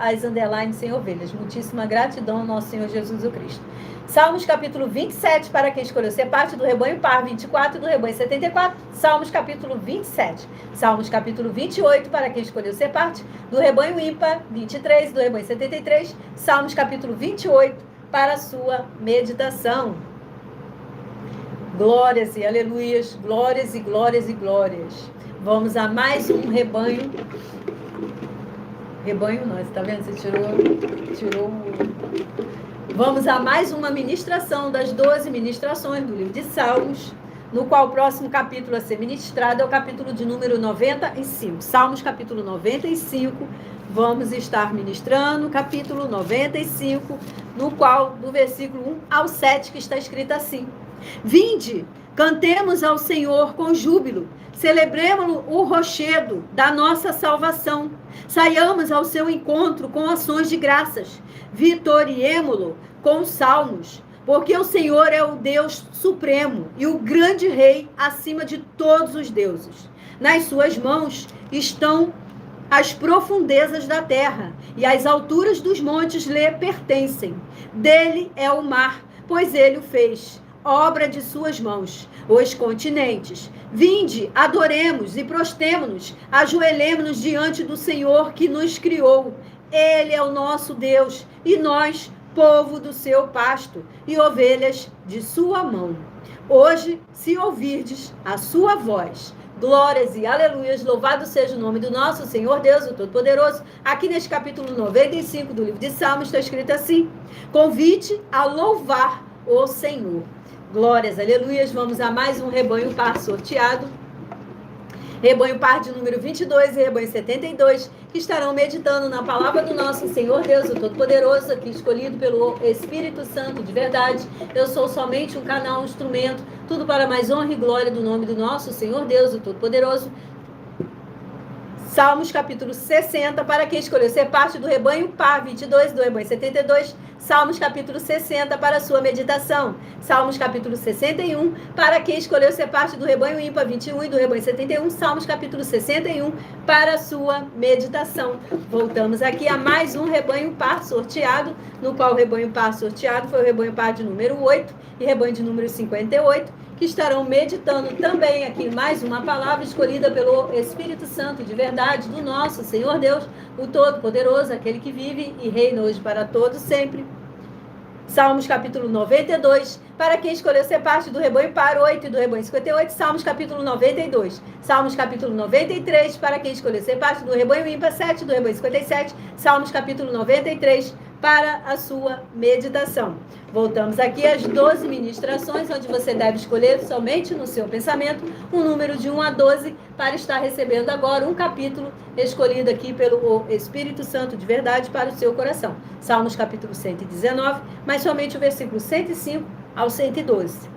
@as_sem-ovelhas. Muitíssima gratidão ao nosso Senhor Jesus Cristo. Salmos capítulo 27, para quem escolheu ser parte do rebanho par, 24 do rebanho 74. Salmos capítulo 27. Salmos capítulo 28, para quem escolheu ser parte do rebanho ímpar, 23 do rebanho 73. Salmos capítulo 28, para a sua meditação. Glórias e aleluias, glórias e glórias e glórias. Vamos a mais um rebanho. Rebanho não, você tá vendo? Você tirou Vamos a mais uma ministração das 12 ministrações do livro de Salmos. no qual o próximo capítulo a ser ministrado é o capítulo de número 95. Salmos, capítulo 95, vamos estar ministrando capítulo 95, no qual, do versículo 1 ao 7, que está escrito assim: Vinde, cantemos ao Senhor com júbilo, celebremos o rochedo da nossa salvação, saiamos ao seu encontro com ações de graças, vitoriemo-lo com salmos, porque o Senhor é o Deus supremo e o grande rei acima de todos os deuses. Nas suas mãos estão as profundezas da terra, e as alturas dos montes lhe pertencem. Dele é o mar, pois ele o fez, obra de suas mãos, os continentes. Vinde, adoremos e prostemo-nos, ajoelhemo-nos diante do Senhor que nos criou. Ele é o nosso Deus, e nós, povo do seu pasto, e ovelhas de sua mão. Hoje, se ouvirdes a sua voz, glórias e aleluias, louvado seja o nome do nosso Senhor Deus, o Todo-Poderoso. Aqui neste capítulo 95 do livro de Salmos está escrito assim: convite a louvar o Senhor. Glórias, aleluias. Vamos a mais um rebanho par sorteado. Rebanho par de número 22 e rebanho 72, que estarão meditando na palavra do nosso Senhor Deus, o Todo-Poderoso, aqui escolhido pelo Espírito Santo de verdade. Eu sou somente um canal, um instrumento, tudo para mais honra e glória do nome do nosso Senhor Deus, o Todo-Poderoso. Salmos capítulo 60, para quem escolheu ser parte do rebanho par 22, do rebanho 72. Salmos capítulo 60 para a sua meditação. Salmos capítulo 61 para quem escolheu ser parte do rebanho ímpar 21 e do rebanho 71. Salmos capítulo 61 para a sua meditação. Voltamos aqui a mais um rebanho par sorteado, no qual o rebanho par sorteado foi o rebanho par de número 8 e rebanho de número 58, que estarão meditando também aqui mais uma palavra escolhida pelo Espírito Santo de verdade do nosso Senhor Deus, o Todo-Poderoso, aquele que vive e reina hoje para todos sempre. Salmos capítulo 92, para quem escolheu ser parte do rebanho par 8 e do rebanho 58. Salmos capítulo 92. Salmos capítulo 93, para quem escolheu ser parte do rebanho ímpar 7 do rebanho 57. Salmos capítulo 93, para a sua meditação. Voltamos aqui às 12 ministrações, onde você deve escolher somente no seu pensamento um número de 1 a 12 para estar recebendo agora um capítulo escolhido aqui pelo Espírito Santo de verdade para o seu coração. Salmos capítulo 119, mas somente o versículo 105 ao 112.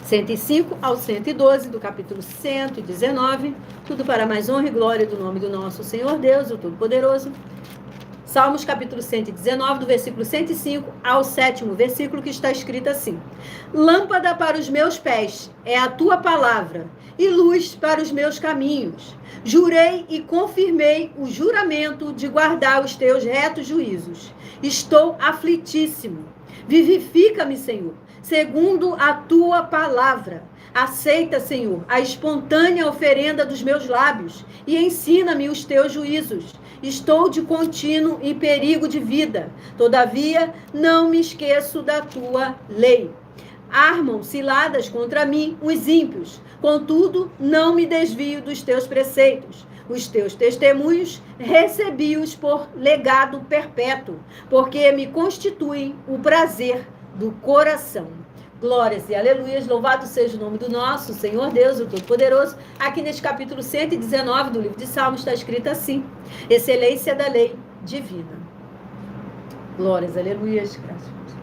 105 ao 112 do capítulo 119, tudo para mais honra e glória do nome do nosso Senhor Deus, o Todo-Poderoso. Salmos capítulo 119, do versículo 105 ao 7º versículo, que está escrito assim: Lâmpada para os meus pés é a tua palavra, e luz para os meus caminhos. Jurei e confirmei o juramento de guardar os teus retos juízos. Estou aflitíssimo. Vivifica-me, Senhor, segundo a tua palavra. Aceita, Senhor, a espontânea oferenda dos meus lábios e ensina-me os teus juízos. Estou de contínuo em perigo de vida. Todavia, não me esqueço da tua lei. Armam ciladas contra mim os ímpios. Contudo, não me desvio dos teus preceitos. Os teus testemunhos recebi-os por legado perpétuo, porque me constituem o prazer do coração. Glórias e aleluias, louvado seja o nome do nosso Senhor Deus, o Todo-Poderoso. Aqui neste capítulo 119 do livro de Salmos está escrito assim: excelência da lei divina. Glórias, aleluias, graças a Deus.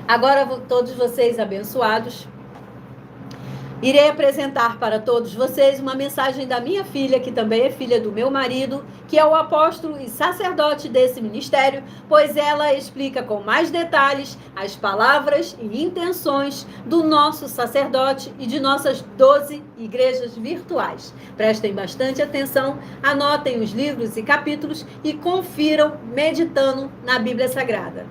Agora, todos vocês abençoados, irei apresentar para todos vocês uma mensagem da minha filha, que também é filha do meu marido, que é o apóstolo e sacerdote desse ministério, pois ela explica com mais detalhes as palavras e intenções do nosso sacerdote e de nossas 12 igrejas virtuais. Prestem bastante atenção, anotem os livros e capítulos e confiram meditando na Bíblia Sagrada.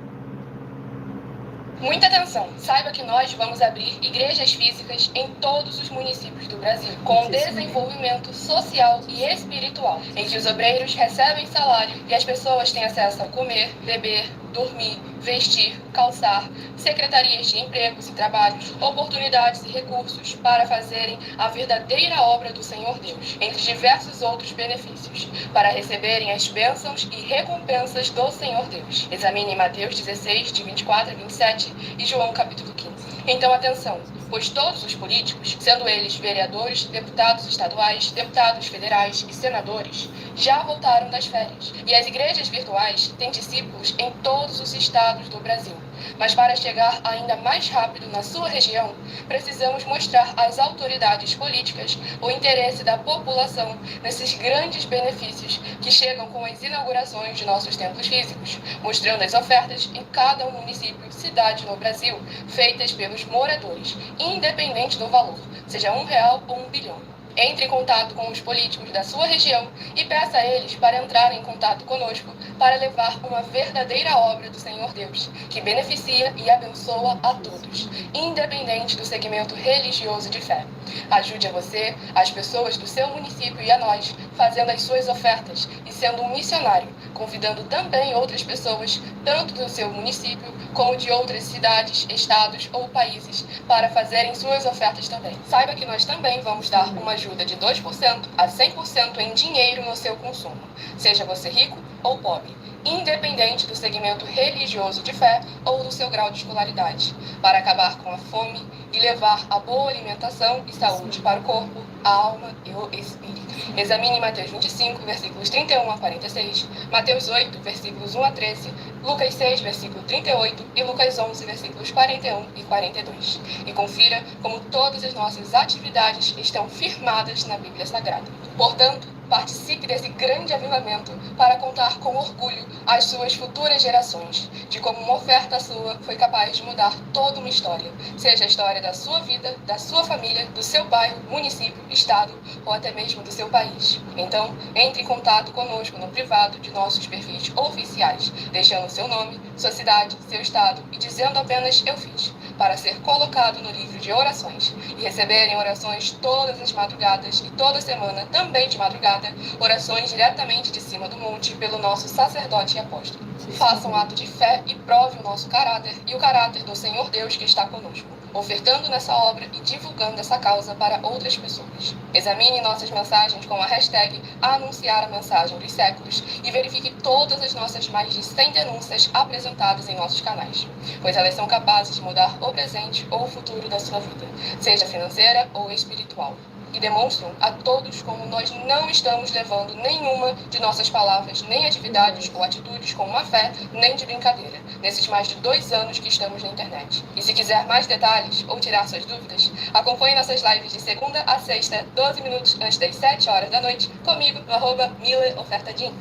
Muita atenção! Saiba que nós vamos abrir igrejas físicas em todos os municípios do Brasil, com desenvolvimento social e espiritual, em que os obreiros recebem salário e as pessoas têm acesso a comer, beber, dormir, vestir, calçar, secretarias de empregos e trabalhos, oportunidades e recursos para fazerem a verdadeira obra do Senhor Deus, entre diversos outros benefícios, para receberem as bênçãos e recompensas do Senhor Deus. Examine Mateus 16, de 24 a 27 e João capítulo 15. Então, atenção, pois todos os políticos, sendo eles vereadores, deputados estaduais, deputados federais e senadores, já voltaram das férias. E as igrejas virtuais têm discípulos em todos os estados do Brasil. Mas para chegar ainda mais rápido na sua região, precisamos mostrar às autoridades políticas o interesse da população nesses grandes benefícios que chegam com as inaugurações de nossos templos físicos, mostrando as ofertas em cada município, cidade no Brasil, feitas pelos moradores, independente do valor, seja R$1 ou R$1 bilhão. Entre em contato com os políticos da sua região e peça a eles para entrarem em contato conosco para levar uma verdadeira obra do Senhor Deus, que beneficia e abençoa a todos, independente do segmento religioso de fé. Ajude a você, as pessoas do seu município e a nós, fazendo as suas ofertas e sendo um missionário, convidando também outras pessoas, tanto do seu município como de outras cidades, estados ou países, para fazerem suas ofertas também. Saiba que nós também vamos dar uma ajuda de 2% a 100% em dinheiro no seu consumo, seja você rico ou pobre, independente do segmento religioso de fé ou do seu grau de escolaridade, para acabar com a fome e levar a boa alimentação e saúde para o corpo, a alma e o espírito. Examine Mateus 25, versículos 31 a 46, Mateus 8, versículos 1 a 13, Lucas 6, versículo 38 e Lucas 11, versículos 41 e 42. E confira como todas as nossas atividades estão firmadas na Bíblia Sagrada. Portanto, participe desse grande avivamento para contar com orgulho às suas futuras gerações de como uma oferta sua foi capaz de mudar toda uma história, seja a história da sua vida, da sua família, do seu bairro, município, estado ou até mesmo do seu país. Então, entre em contato conosco no privado de nossos perfis oficiais, deixando seu nome, sua cidade, seu estado e dizendo apenas "eu fiz", para ser colocado no livro de orações e receberem orações todas as madrugadas e toda semana, também de madrugada, orações diretamente de cima do monte pelo nosso sacerdote e apóstolo. Faça um ato de fé e prove o nosso caráter e o caráter do Senhor Deus que está conosco, ofertando nessa obra e divulgando essa causa para outras pessoas. Examine nossas mensagens com a hashtag Anunciar a Mensagem dos Séculos e verifique todas as nossas mais de 100 denúncias apresentadas em nossos canais, pois elas são capazes de mudar o presente ou o futuro da sua vida, seja financeira ou espiritual. E demonstram a todos como nós não estamos levando nenhuma de nossas palavras, nem atividades ou atitudes com má fé, nem de brincadeira, nesses mais de 2 anos que estamos na internet. E se quiser mais detalhes ou tirar suas dúvidas, acompanhe nossas lives de segunda a sexta, 12 minutos antes das 7 horas da noite, comigo no @MileOfertadim.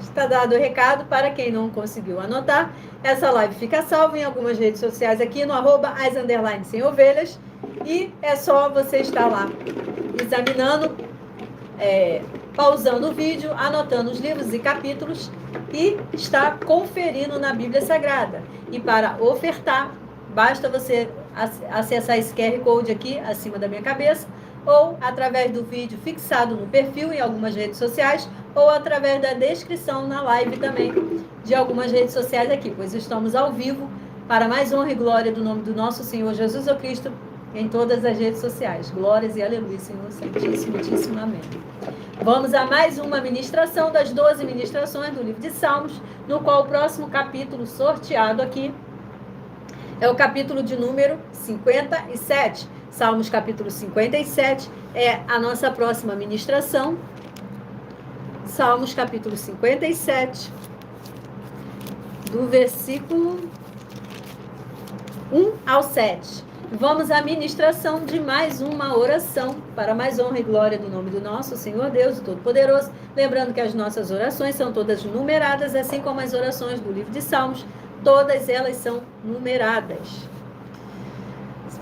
Está dado o recado. Para quem não conseguiu anotar, essa live fica salva em algumas redes sociais aqui no @as_sem-ovelhas. E é só você estar lá examinando, pausando o vídeo, anotando os livros e capítulos e estar conferindo na Bíblia Sagrada. E para ofertar, basta você acessar esse QR Code aqui acima da minha cabeça, ou através do vídeo fixado no perfil em algumas redes sociais, ou através da descrição na live também de algumas redes sociais aqui, pois estamos ao vivo para mais honra e glória do nome do nosso Senhor Jesus Cristo em todas as redes sociais. Glórias e aleluia, Senhor Santíssimo, muitíssimo amém. Vamos a mais uma ministração das 12 ministrações do livro de Salmos, no qual o próximo capítulo sorteado aqui é o capítulo de número 57. Salmos capítulo 57 é a nossa próxima ministração. Salmos capítulo 57, do versículo 1 ao 7. Vamos à ministração de mais uma oração para mais honra e glória do nome do nosso Senhor Deus, o Todo-Poderoso. Lembrando que as nossas orações são todas numeradas, assim como as orações do livro de Salmos, todas elas são numeradas.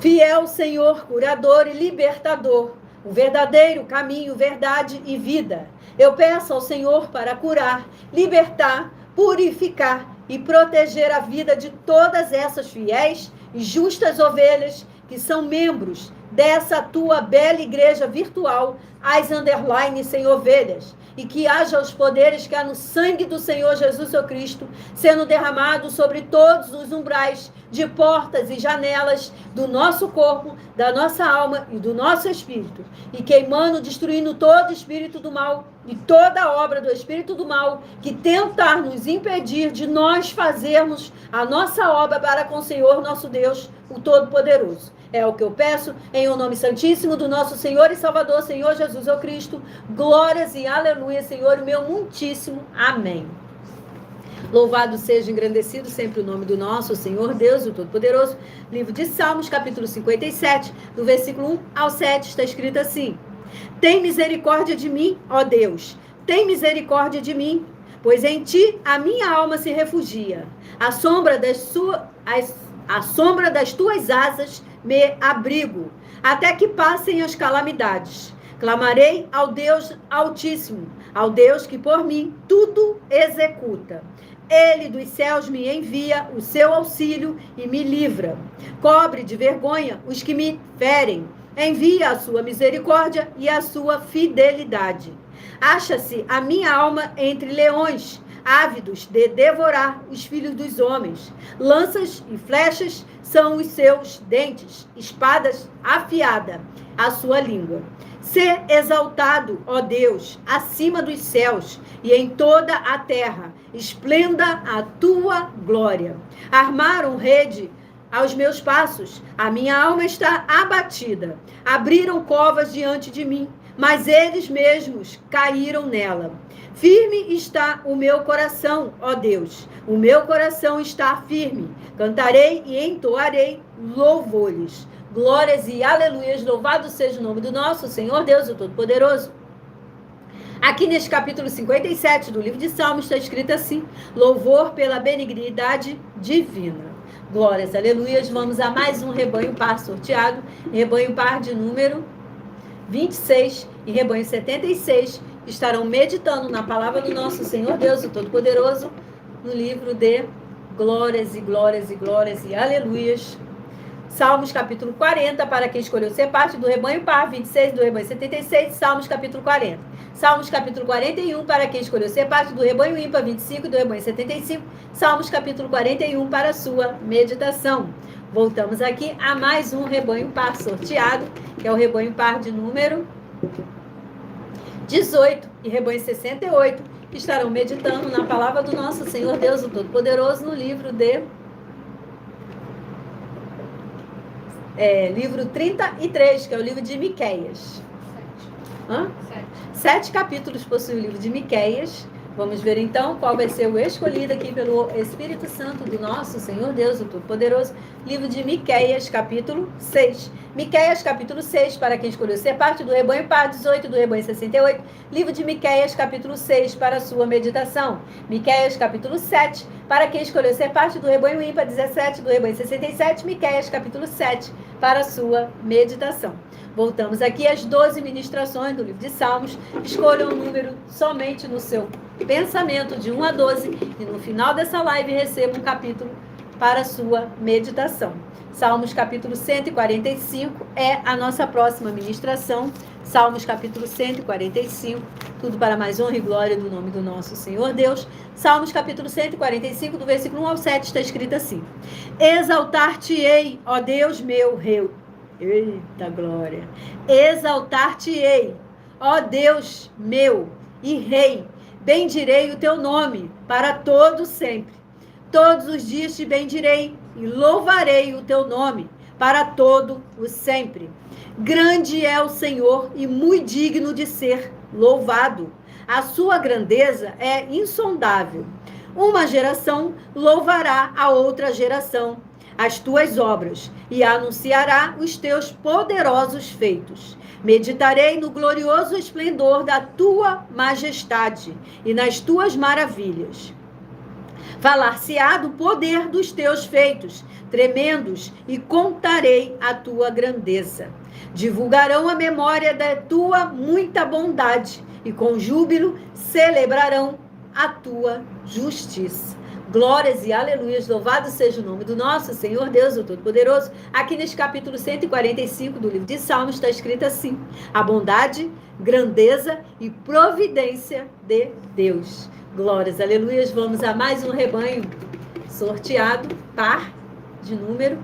Fiel Senhor, curador e libertador, o verdadeiro caminho, verdade e vida. Eu peço ao Senhor para curar, libertar, purificar e proteger a vida de todas essas fiéis e justas ovelhas que são membros dessa tua bela igreja virtual, as _ sem ovelhas, e que haja os poderes que há no sangue do Senhor Jesus seu Cristo, sendo derramado sobre todos os umbrais de portas e janelas do nosso corpo, da nossa alma e do nosso espírito, e queimando, destruindo todo espírito do mal e toda obra do espírito do mal que tentar nos impedir de nós fazermos a nossa obra para com o Senhor nosso Deus, o Todo-Poderoso. É o que eu peço em o nome santíssimo do nosso Senhor e Salvador, Senhor Jesus o Cristo. Glórias e aleluia, Senhor, o meu muitíssimo amém. Louvado seja, engrandecido sempre o nome do nosso Senhor Deus, o Todo-Poderoso. Livro de Salmos, capítulo 57, do versículo 1 ao 7, está escrito assim: Tem misericórdia de mim, ó Deus, tem misericórdia de mim, pois em ti a minha alma se refugia. À sombra das tuas asas me abrigo, até que passem as calamidades. Clamarei ao Deus Altíssimo, ao Deus que por mim tudo executa. Ele dos céus me envia o seu auxílio e me livra. Cobre de vergonha os que me ferem. Envia a sua misericórdia e a sua fidelidade. Acha-se a minha alma entre leões, ávidos de devorar os filhos dos homens. Lanças e flechas são os seus dentes, espadas afiada a sua língua. Ser exaltado, ó Deus, acima dos céus e em toda a terra, esplenda a tua glória. Armaram rede aos meus passos, a minha alma está abatida. Abriram covas diante de mim, mas eles mesmos caíram nela. Firme está o meu coração, ó Deus, o meu coração está firme. Cantarei e entoarei louvores. Glórias e aleluias, louvado seja o nome do nosso Senhor Deus, o Todo-Poderoso. Aqui neste capítulo 57 do livro de Salmos está escrito assim: louvor pela benignidade divina. Glórias, aleluias, vamos a mais um rebanho par sorteado, rebanho par de número 26 e rebanho 76, que estarão meditando na palavra do nosso Senhor Deus, o Todo-Poderoso, no livro de glórias e glórias e glórias e aleluias. Salmos capítulo 40, para quem escolheu ser parte do rebanho par, 26 do rebanho 76, Salmos capítulo 40. Salmos capítulo 41, para quem escolheu ser parte do rebanho ímpar, 25 do rebanho 75, Salmos capítulo 41, para a sua meditação. Voltamos aqui a mais um rebanho par sorteado, que é o rebanho par de número 18 e rebanho 68, que estarão meditando na palavra do nosso Senhor Deus, o Todo-Poderoso, no livro de... livro 33, que é o livro de Miqueias. 7 capítulos possui o livro de Miqueias. Vamos ver então qual vai ser o escolhido aqui pelo Espírito Santo do nosso Senhor Deus, o Todo-Poderoso. Livro de Miqueias, capítulo 6. Miqueias, capítulo 6, para quem escolheu ser parte do rebanho par, 18 do rebanho 68. Livro de Miqueias, capítulo 6, para a sua meditação. Miqueias, capítulo 7, para quem escolheu ser parte do rebanho ímpar, 17 do rebanho 67. Miqueias, capítulo 7, para a sua meditação. Voltamos aqui às 12 ministrações do livro de Salmos. Escolha um número somente no seu pensamento, de 1 a 12, e no final dessa live receba um capítulo para a sua meditação. Salmos capítulo 145 é a nossa próxima ministração. Salmos capítulo 145, tudo para mais honra e glória do nome do nosso Senhor Deus. Salmos capítulo 145, do versículo 1 ao 7, está escrito assim: Exaltar-te-ei, ó Deus meu, rei. Eita glória! Exaltar-te-ei, ó Deus meu e Rei, bendirei o teu nome para todo sempre. Todos os dias te bendirei e louvarei o teu nome para todo o sempre. Grande é o Senhor e muito digno de ser louvado. A sua grandeza é insondável. Uma geração louvará a outra geração as tuas obras, e anunciará os teus poderosos feitos. Meditarei no glorioso esplendor da tua majestade e nas tuas maravilhas. Falar-se-á do poder dos teus feitos, tremendos, e contarei a tua grandeza. Divulgarão a memória da tua muita bondade, e com júbilo celebrarão a tua justiça. Glórias e aleluias, louvado seja o nome do nosso Senhor Deus, o Todo-Poderoso. Aqui neste capítulo 145 do livro de Salmos está escrito assim: a bondade, grandeza e providência de Deus. Glórias, aleluias. Vamos a mais um rebanho sorteado, par de número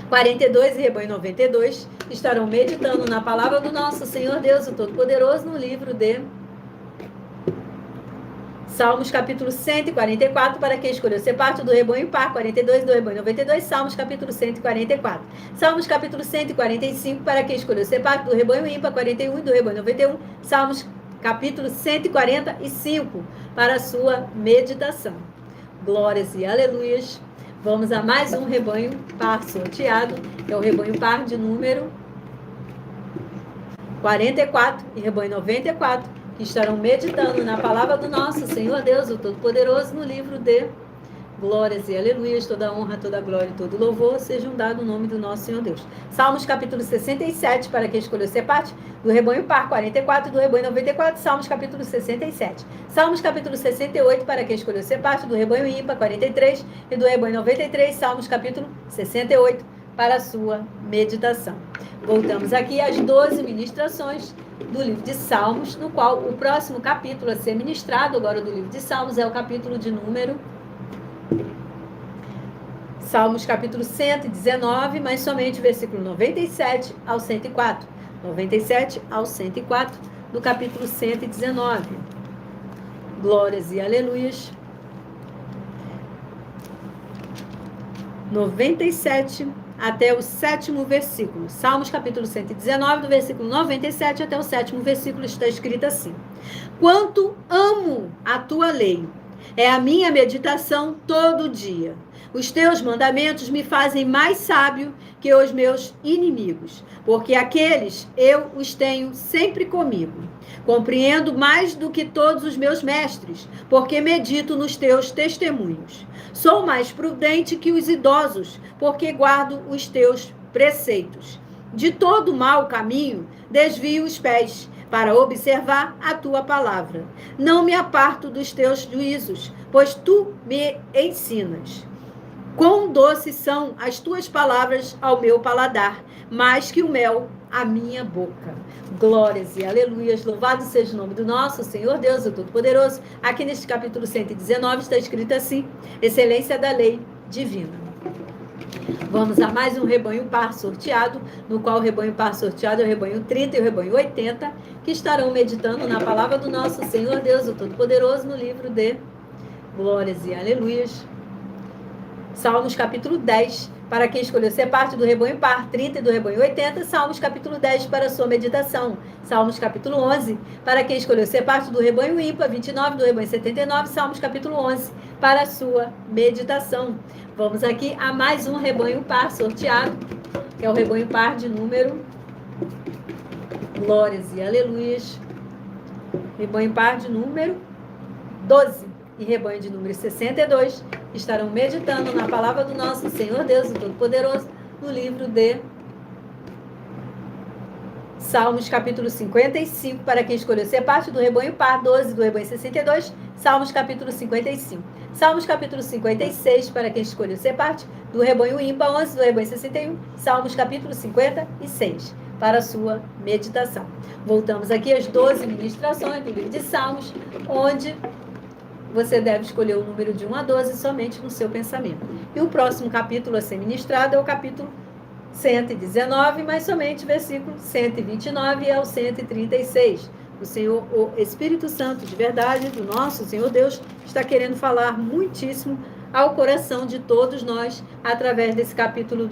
42 e rebanho 92. Estarão meditando na palavra do nosso Senhor Deus, o Todo-Poderoso, no livro de Salmos capítulo 144, para quem escolheu ser parte do rebanho par, 42 do rebanho 92, Salmos capítulo 144. Salmos capítulo 145, para quem escolheu ser parte do rebanho ímpar, 41 e do rebanho 91, Salmos capítulo 145, para a sua meditação. Glórias e aleluias. Vamos a mais um rebanho par sorteado, que é o rebanho par de número 44 e rebanho 94, que estarão meditando na palavra do nosso Senhor Deus, o Todo-Poderoso, no livro de Glórias e Aleluias. Toda honra, toda glória e todo louvor sejam dados no nome do nosso Senhor Deus. Salmos capítulo 67, para quem escolheu ser parte do rebanho par, 44 e do rebanho 94, Salmos capítulo 67. Salmos capítulo 68, para quem escolheu ser parte do rebanho ímpar, 43 e do rebanho 93, Salmos capítulo 68, para a sua meditação. Voltamos aqui às 12 ministrações do livro de Salmos, no qual o próximo capítulo a ser ministrado agora do livro de Salmos é o capítulo de número Salmos capítulo 119, mas somente o versículo 97 ao 104. 97 ao 104 do capítulo 119. Glórias e aleluias. 97 até o 7º versículo. Salmos capítulo 119, do versículo 97 até o 7º versículo, está escrito assim: quanto amo a tua lei, é a minha meditação todo dia. Os teus mandamentos me fazem mais sábio que os meus inimigos, porque aqueles eu os tenho sempre comigo. Compreendo mais do que todos os meus mestres, porque medito nos teus testemunhos. Sou mais prudente que os idosos, porque guardo os teus preceitos. De todo mau caminho desvio os pés, para observar a tua palavra. Não me aparto dos teus juízos, pois tu me ensinas. Quão doces são as tuas palavras ao meu paladar, mais que o mel à minha boca. Glórias e aleluias, louvado seja o nome do nosso Senhor Deus, o Todo-Poderoso. Aqui neste capítulo 119 está escrito assim: excelência da lei divina. Vamos a mais um rebanho par sorteado, no qual o rebanho par sorteado é o rebanho 30 e o rebanho 80, que estarão meditando na palavra do nosso Senhor Deus, o Todo-Poderoso, no livro de Glórias e aleluias. Salmos capítulo 10, para quem escolheu ser parte do rebanho par, 30 e do rebanho 80, Salmos capítulo 10 para a sua meditação. Salmos capítulo 11, para quem escolheu ser parte do rebanho ímpar, 29 do rebanho 79, Salmos capítulo 11 para a sua meditação. Vamos aqui a mais um rebanho par sorteado, que é o rebanho par de número Glórias e aleluias. Rebanho par de número 12 e rebanho de número 62 estarão meditando na palavra do nosso Senhor Deus, o Todo-Poderoso, no livro de Salmos capítulo 55, para quem escolheu ser parte do rebanho par, 12 do rebanho 62, Salmos capítulo 55. Salmos capítulo 56, para quem escolheu ser parte do rebanho ímpar, 11 do rebanho 61, Salmos capítulo 56, para a sua meditação. Voltamos aqui às 12 ministrações do livro de Salmos, onde você deve escolher o número de 1 a 12 somente no seu pensamento. E o próximo capítulo a ser ministrado é o capítulo 119, mas somente versículo 129 ao 136. O Senhor, o Espírito Santo de verdade do nosso Senhor Deus, está querendo falar muitíssimo ao coração de todos nós através desse capítulo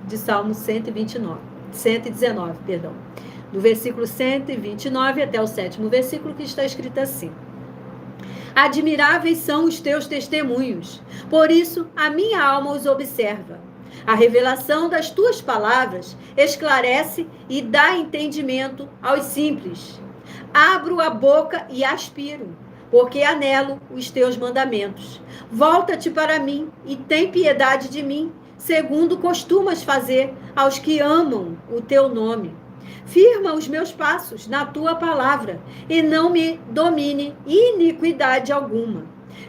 de Salmo 119, do versículo 129 até o 7º versículo, que está escrito assim: admiráveis são os teus testemunhos, por isso a minha alma os observa. A revelação das tuas palavras esclarece e dá entendimento aos simples. Abro a boca e aspiro, porque anelo os teus mandamentos. Volta-te para mim e tem piedade de mim, segundo costumas fazer aos que amam o teu nome. Firma os meus passos na tua palavra, e não me domine iniquidade alguma.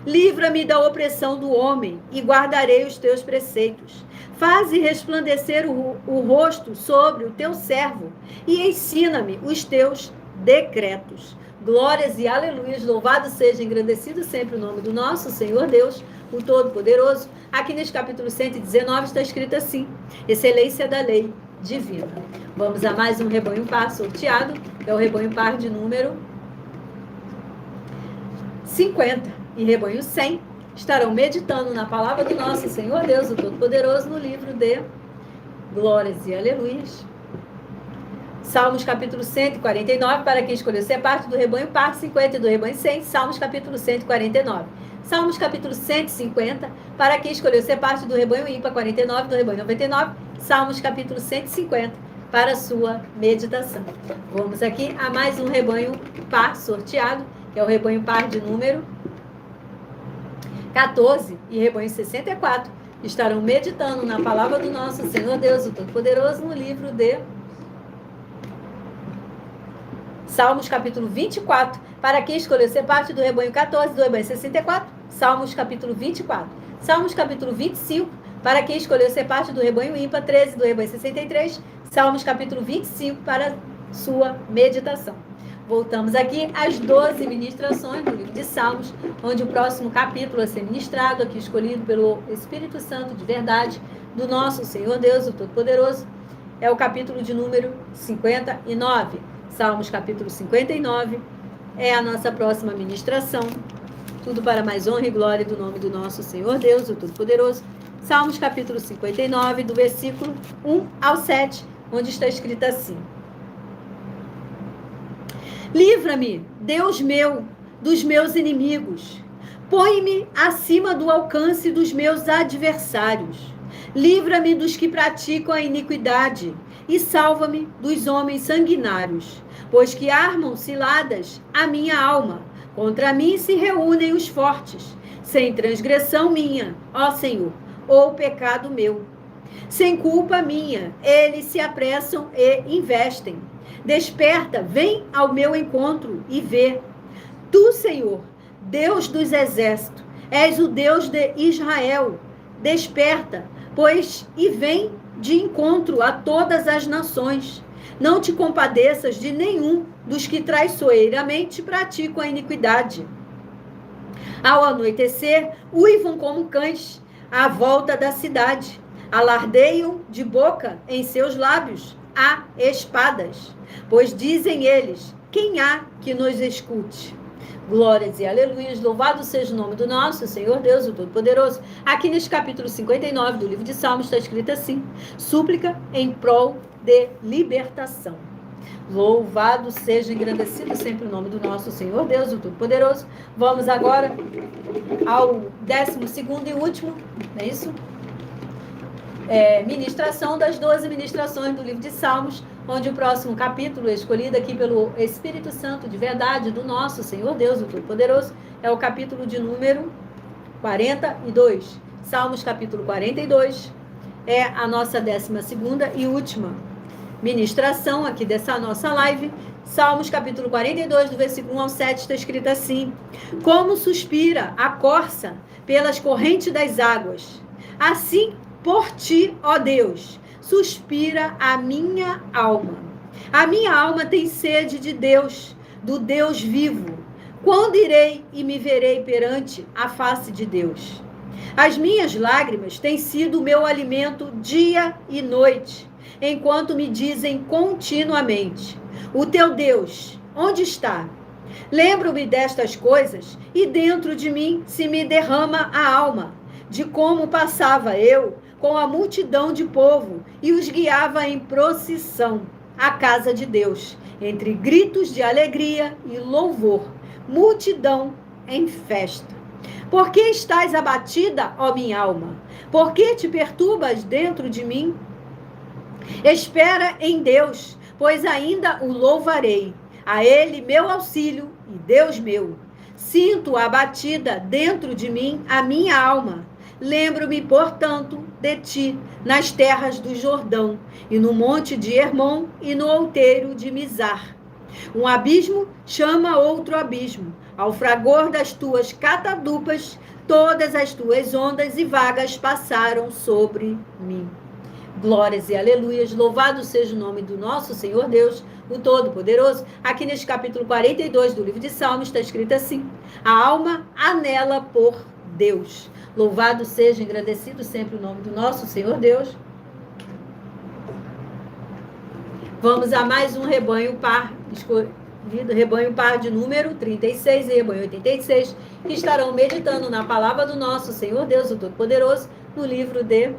Livra-me da opressão do homem, e guardarei os teus preceitos. Faze resplandecer o rosto sobre o teu servo, e ensina-me os teus decretos. Glórias e aleluias, louvado seja, engrandecido sempre o nome do nosso Senhor Deus, o Todo-Poderoso. Aqui neste capítulo 119 está escrito assim: excelência da lei divina. Vamos a mais um rebanho par sorteado, que é o rebanho par de número 50 e rebanho 100. Estarão meditando na palavra do nosso Senhor Deus, o Todo-Poderoso, no livro de Glórias e Aleluias. Salmos capítulo 149, para quem escolheu ser parte do rebanho par, 50 e do rebanho 100. Salmos capítulo 149. Salmos capítulo 150, para quem escolheu ser parte do rebanho ímpar, 49, do rebanho 99. Salmos capítulo 150, para a sua meditação. Vamos aqui a mais um rebanho par sorteado, que é o rebanho par de número 14 e rebanho 64. Estarão meditando na palavra do nosso Senhor Deus, o Todo-Poderoso, no livro de Salmos capítulo 24, para quem escolheu ser parte do rebanho 14, do rebanho 64. Salmos capítulo 24. Salmos capítulo 25, para quem escolheu ser parte do rebanho ímpar, 13, do rebanho 63. Salmos capítulo 25, para sua meditação. Voltamos aqui às 12 ministrações do livro de Salmos, onde o próximo capítulo a ser ministrado, aqui escolhido pelo Espírito Santo de verdade, do nosso Senhor Deus, o Todo-Poderoso, é o capítulo de número 59. Salmos capítulo 59 é a nossa próxima ministração. Tudo para mais honra e glória do nome do nosso Senhor Deus, o Todo-Poderoso. Salmos capítulo 59, do versículo 1 ao 7, onde está escrito assim: livra-me, Deus meu, dos meus inimigos. Põe-me acima do alcance dos meus adversários. Livra-me dos que praticam a iniquidade e salva-me dos homens sanguinários, pois que armam ciladas a minha alma. Contra mim se reúnem os fortes, sem transgressão minha, ó Senhor, ou pecado meu. Sem culpa minha, eles se apressam e investem. Desperta, vem ao meu encontro e vê. Tu, Senhor, Deus dos exércitos, és o Deus de Israel. Desperta, pois, e vem de encontro a todas as nações. Não te compadeças de nenhum dos que traiçoeiramente praticam a iniquidade. Ao anoitecer, uivam como cães à volta da cidade. Alardeiam de boca em seus lábios a espadas. Pois dizem eles: quem há que nos escute? Glórias e aleluias, louvado seja o nome do nosso Senhor Deus, o Todo-Poderoso. Aqui neste capítulo 59 do livro de Salmos está escrito assim: súplica em prol de libertação. Louvado seja, engrandecido sempre o nome do nosso Senhor Deus, o Todo-Poderoso. Vamos agora ao 12º e último, não é isso? Ministração das 12 ministrações do livro de Salmos, onde o próximo capítulo, escolhido aqui pelo Espírito Santo de verdade do nosso Senhor Deus, o Todo-Poderoso, é o capítulo de número 42. Salmos capítulo 42 é a nossa 12ª e última ministração aqui dessa nossa live. Salmos capítulo 42, do versículo 1 ao 7, está escrito assim: como suspira a corça pelas correntes das águas, assim por ti, ó Deus, suspira a minha alma. A minha alma tem sede de Deus, do Deus vivo. Quando irei e me verei perante a face de Deus? As minhas lágrimas têm sido o meu alimento dia e noite, enquanto me dizem continuamente: o teu Deus, onde está? Lembro-me destas coisas e dentro de mim se me derrama a alma, de como passava eu com a multidão de povo e os guiava em procissão à casa de Deus, entre gritos de alegria e louvor, multidão em festa. Por que estás abatida, ó minha alma? Por que te perturbas dentro de mim? Espera em Deus, pois ainda o louvarei. A Ele meu auxílio e Deus meu. Sinto abatida dentro de mim a minha alma. Lembro-me, portanto, de ti, nas terras do Jordão, e no monte de Hermon, e no outeiro de Mizar. Um abismo chama outro abismo, ao fragor das tuas catadupas, todas as tuas ondas e vagas passaram sobre mim. Glórias e aleluias, louvado seja o nome do nosso Senhor Deus, o Todo-Poderoso. Aqui neste capítulo 42 do livro de Salmos está escrito assim: a alma anela por Deus. Louvado seja, engrandecido sempre o nome do nosso Senhor Deus. Vamos a mais um rebanho par, rebanho par de número 36 e rebanho 86, que estarão meditando na palavra do nosso Senhor Deus, o Todo-Poderoso, no livro de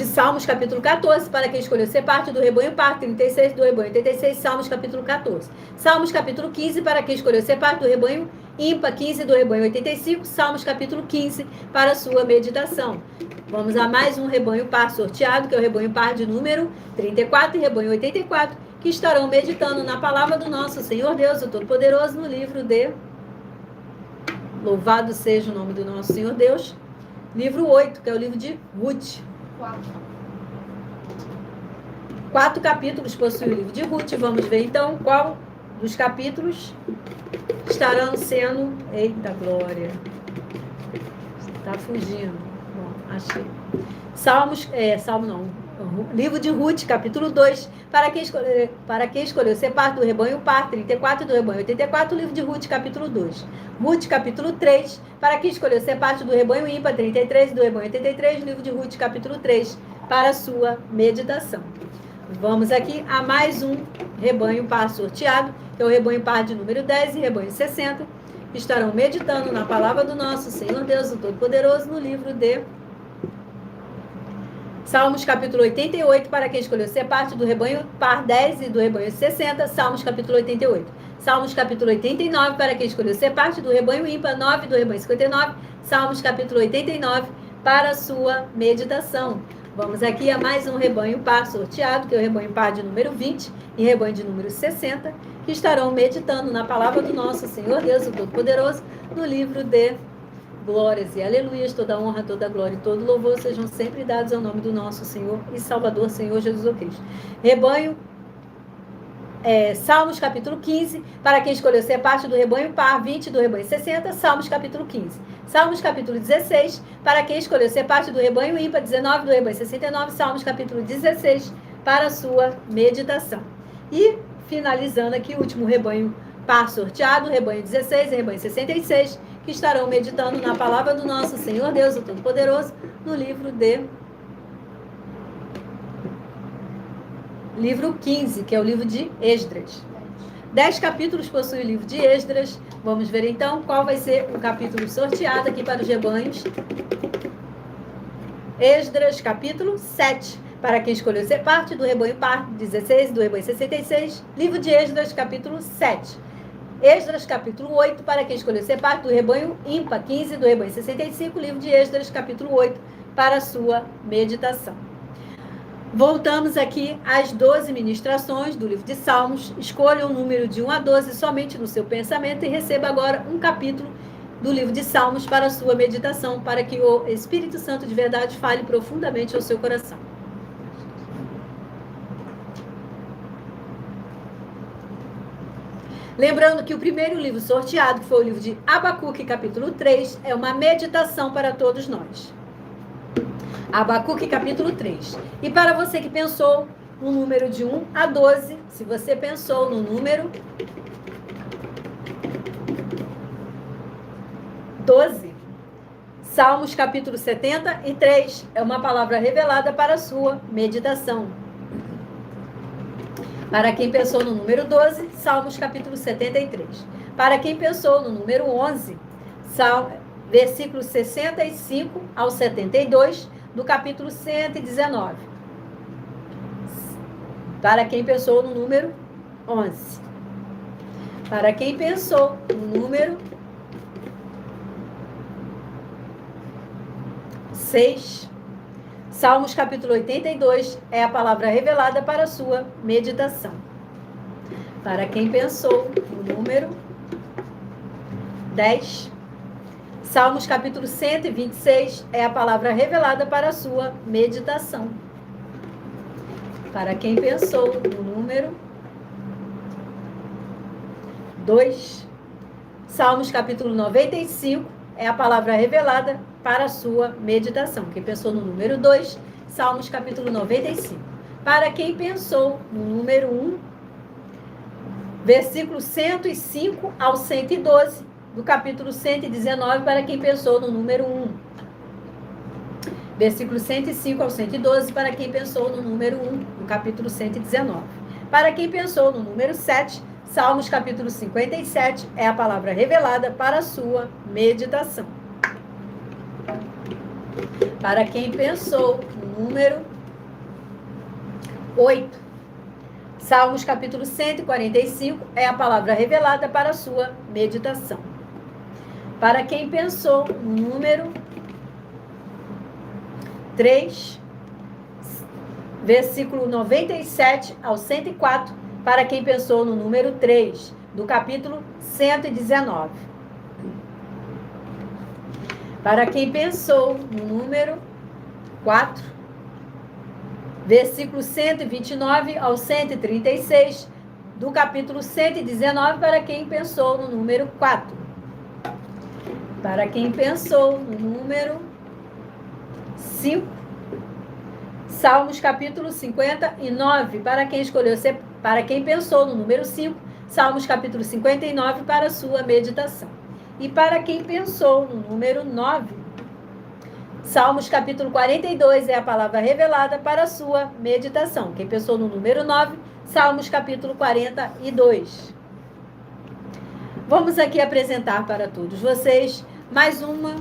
Salmos, capítulo 14, para quem escolheu ser parte do rebanho par 36, do rebanho 86, Salmos, capítulo 14. Salmos, capítulo 15, para quem escolheu ser parte do rebanho ímpar 15, do rebanho 85, Salmos, capítulo 15, para sua meditação. Vamos a mais um rebanho par sorteado, que é o rebanho par de número 34 e rebanho 84, que estarão meditando na palavra do nosso Senhor Deus, o Todo-Poderoso, no livro de... Louvado seja o nome do nosso Senhor Deus. Livro 8, que é o livro de Ruth. 4 capítulos possui o livro de Ruth. Vamos ver então qual dos capítulos estarão sendo... Eita glória! Está fugindo. Bom, achei. Salmo não. Livro de Ruth, capítulo 2, para quem escolheu ser parte do rebanho par 34 do rebanho 84, livro de Ruth, capítulo 2. Ruth, capítulo 3, para quem escolheu ser parte do rebanho ímpar 33 do rebanho 83, livro de Ruth, capítulo 3, para a sua meditação. Vamos aqui a mais um rebanho par sorteado, que é o rebanho par de número 10 e rebanho 60, que estarão meditando na palavra do nosso Senhor Deus, o Todo-Poderoso, no livro de Salmos, capítulo 88, para quem escolheu ser parte do rebanho par 10 e do rebanho 60, Salmos, capítulo 88. Salmos, capítulo 89, para quem escolheu ser parte do rebanho ímpar 9 do rebanho 59, Salmos, capítulo 89, para a sua meditação. Vamos aqui a mais um rebanho par sorteado, que é o rebanho par de número 20 e rebanho de número 60, que estarão meditando na palavra do nosso Senhor Deus, o Todo-Poderoso, no livro de Glórias e aleluias, toda honra, toda glória e todo louvor sejam sempre dados ao nome do nosso Senhor e Salvador, Senhor Jesus Cristo. Rebanho, Salmos, capítulo 15, para quem escolheu ser parte do rebanho par 20 do rebanho 60, Salmos, capítulo 15. Salmos, capítulo 16, para quem escolheu ser parte do rebanho ímpar 19 do rebanho 69, Salmos, capítulo 16, para a sua meditação. E, finalizando aqui, o último rebanho par sorteado, rebanho 16 e rebanho 66, que estarão meditando na palavra do nosso Senhor Deus, o Todo-Poderoso, no livro 15, que é o livro de Esdras. 10 capítulos possui o livro de Esdras. Vamos ver então qual vai ser o capítulo sorteado aqui para os rebanhos. Esdras, capítulo 7, para quem escolheu ser parte do rebanho par 16 do rebanho 66, livro de Esdras, capítulo 7. Esdras, capítulo 8, para quem escolheu ser parte do rebanho ímpar 15 do rebanho 65, livro de Esdras, capítulo 8, para a sua meditação. Voltamos aqui às 12 ministrações do livro de Salmos. Escolha o número de 1 a 12 somente no seu pensamento e receba agora um capítulo do livro de Salmos para a sua meditação, para que o Espírito Santo de verdade fale profundamente ao seu coração. Lembrando que o primeiro livro sorteado, que foi o livro de Abacuque, capítulo 3, é uma meditação para todos nós. Abacuque, capítulo 3. E para você que pensou no número de 1 a 12, se você pensou no número 12, Salmos, capítulo 73, é uma palavra revelada para a sua meditação. Para quem pensou no número 12, Salmos, capítulo 73. Para quem pensou no número 11, versículos 65 ao 72, do capítulo 119. Para quem pensou no número 11. Para quem pensou no número 6, Salmos, capítulo 82, é a palavra revelada para a sua meditação. Para quem pensou no número 10, Salmos capítulo 126 é a palavra revelada para a sua meditação. Para quem pensou no número 2. Salmos capítulo 95 é a palavra revelada para a sua meditação. Quem pensou no número 2, Salmos capítulo 95. Para quem pensou no número 1, versículo 105 ao 112, do capítulo 119, para quem pensou no número 1. Versículo 105 ao 112, para quem pensou no número 1, do capítulo 119. Para quem pensou no número 7, Salmos capítulo 57 é a palavra revelada para a sua meditação. Para quem pensou no número 8, Salmos capítulo 145 é a palavra revelada para a sua meditação. Para quem pensou no número 3, versículo 97 ao 104, para quem pensou no número 3, do capítulo 119. Para quem pensou no número 4, versículo 129 ao 136, do capítulo 119, para quem pensou no número 4. Para quem pensou no número 5, Salmos capítulo 59, para quem escolheu ser, para quem pensou no número 5, Salmos capítulo 59 para a sua meditação. E para quem pensou no número 9, Salmos capítulo 42 é a palavra revelada para a sua meditação. Quem pensou no número 9, Salmos capítulo 42. Vamos aqui apresentar para todos vocês mais uma.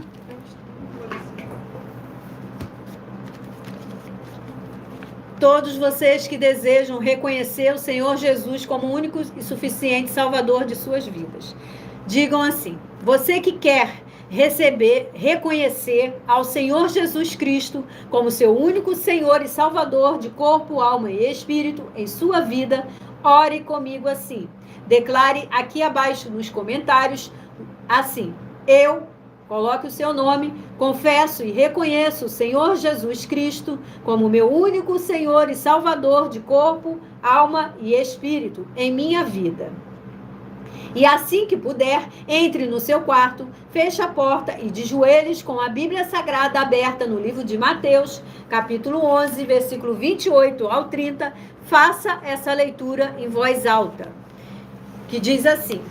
Todos vocês que desejam reconhecer o Senhor Jesus como o único e suficiente Salvador de suas vidas. Digam assim: você que quer reconhecer ao Senhor Jesus Cristo como seu único Senhor e Salvador de corpo, alma e espírito em sua vida, ore comigo assim. Declare aqui abaixo nos comentários assim: eu, coloque o seu nome, confesso e reconheço o Senhor Jesus Cristo como meu único Senhor e Salvador de corpo, alma e espírito em minha vida. E assim que puder, entre no seu quarto, feche a porta e de joelhos com a Bíblia Sagrada aberta no livro de Mateus, capítulo 11, versículo 28 ao 30, faça essa leitura em voz alta, que diz assim: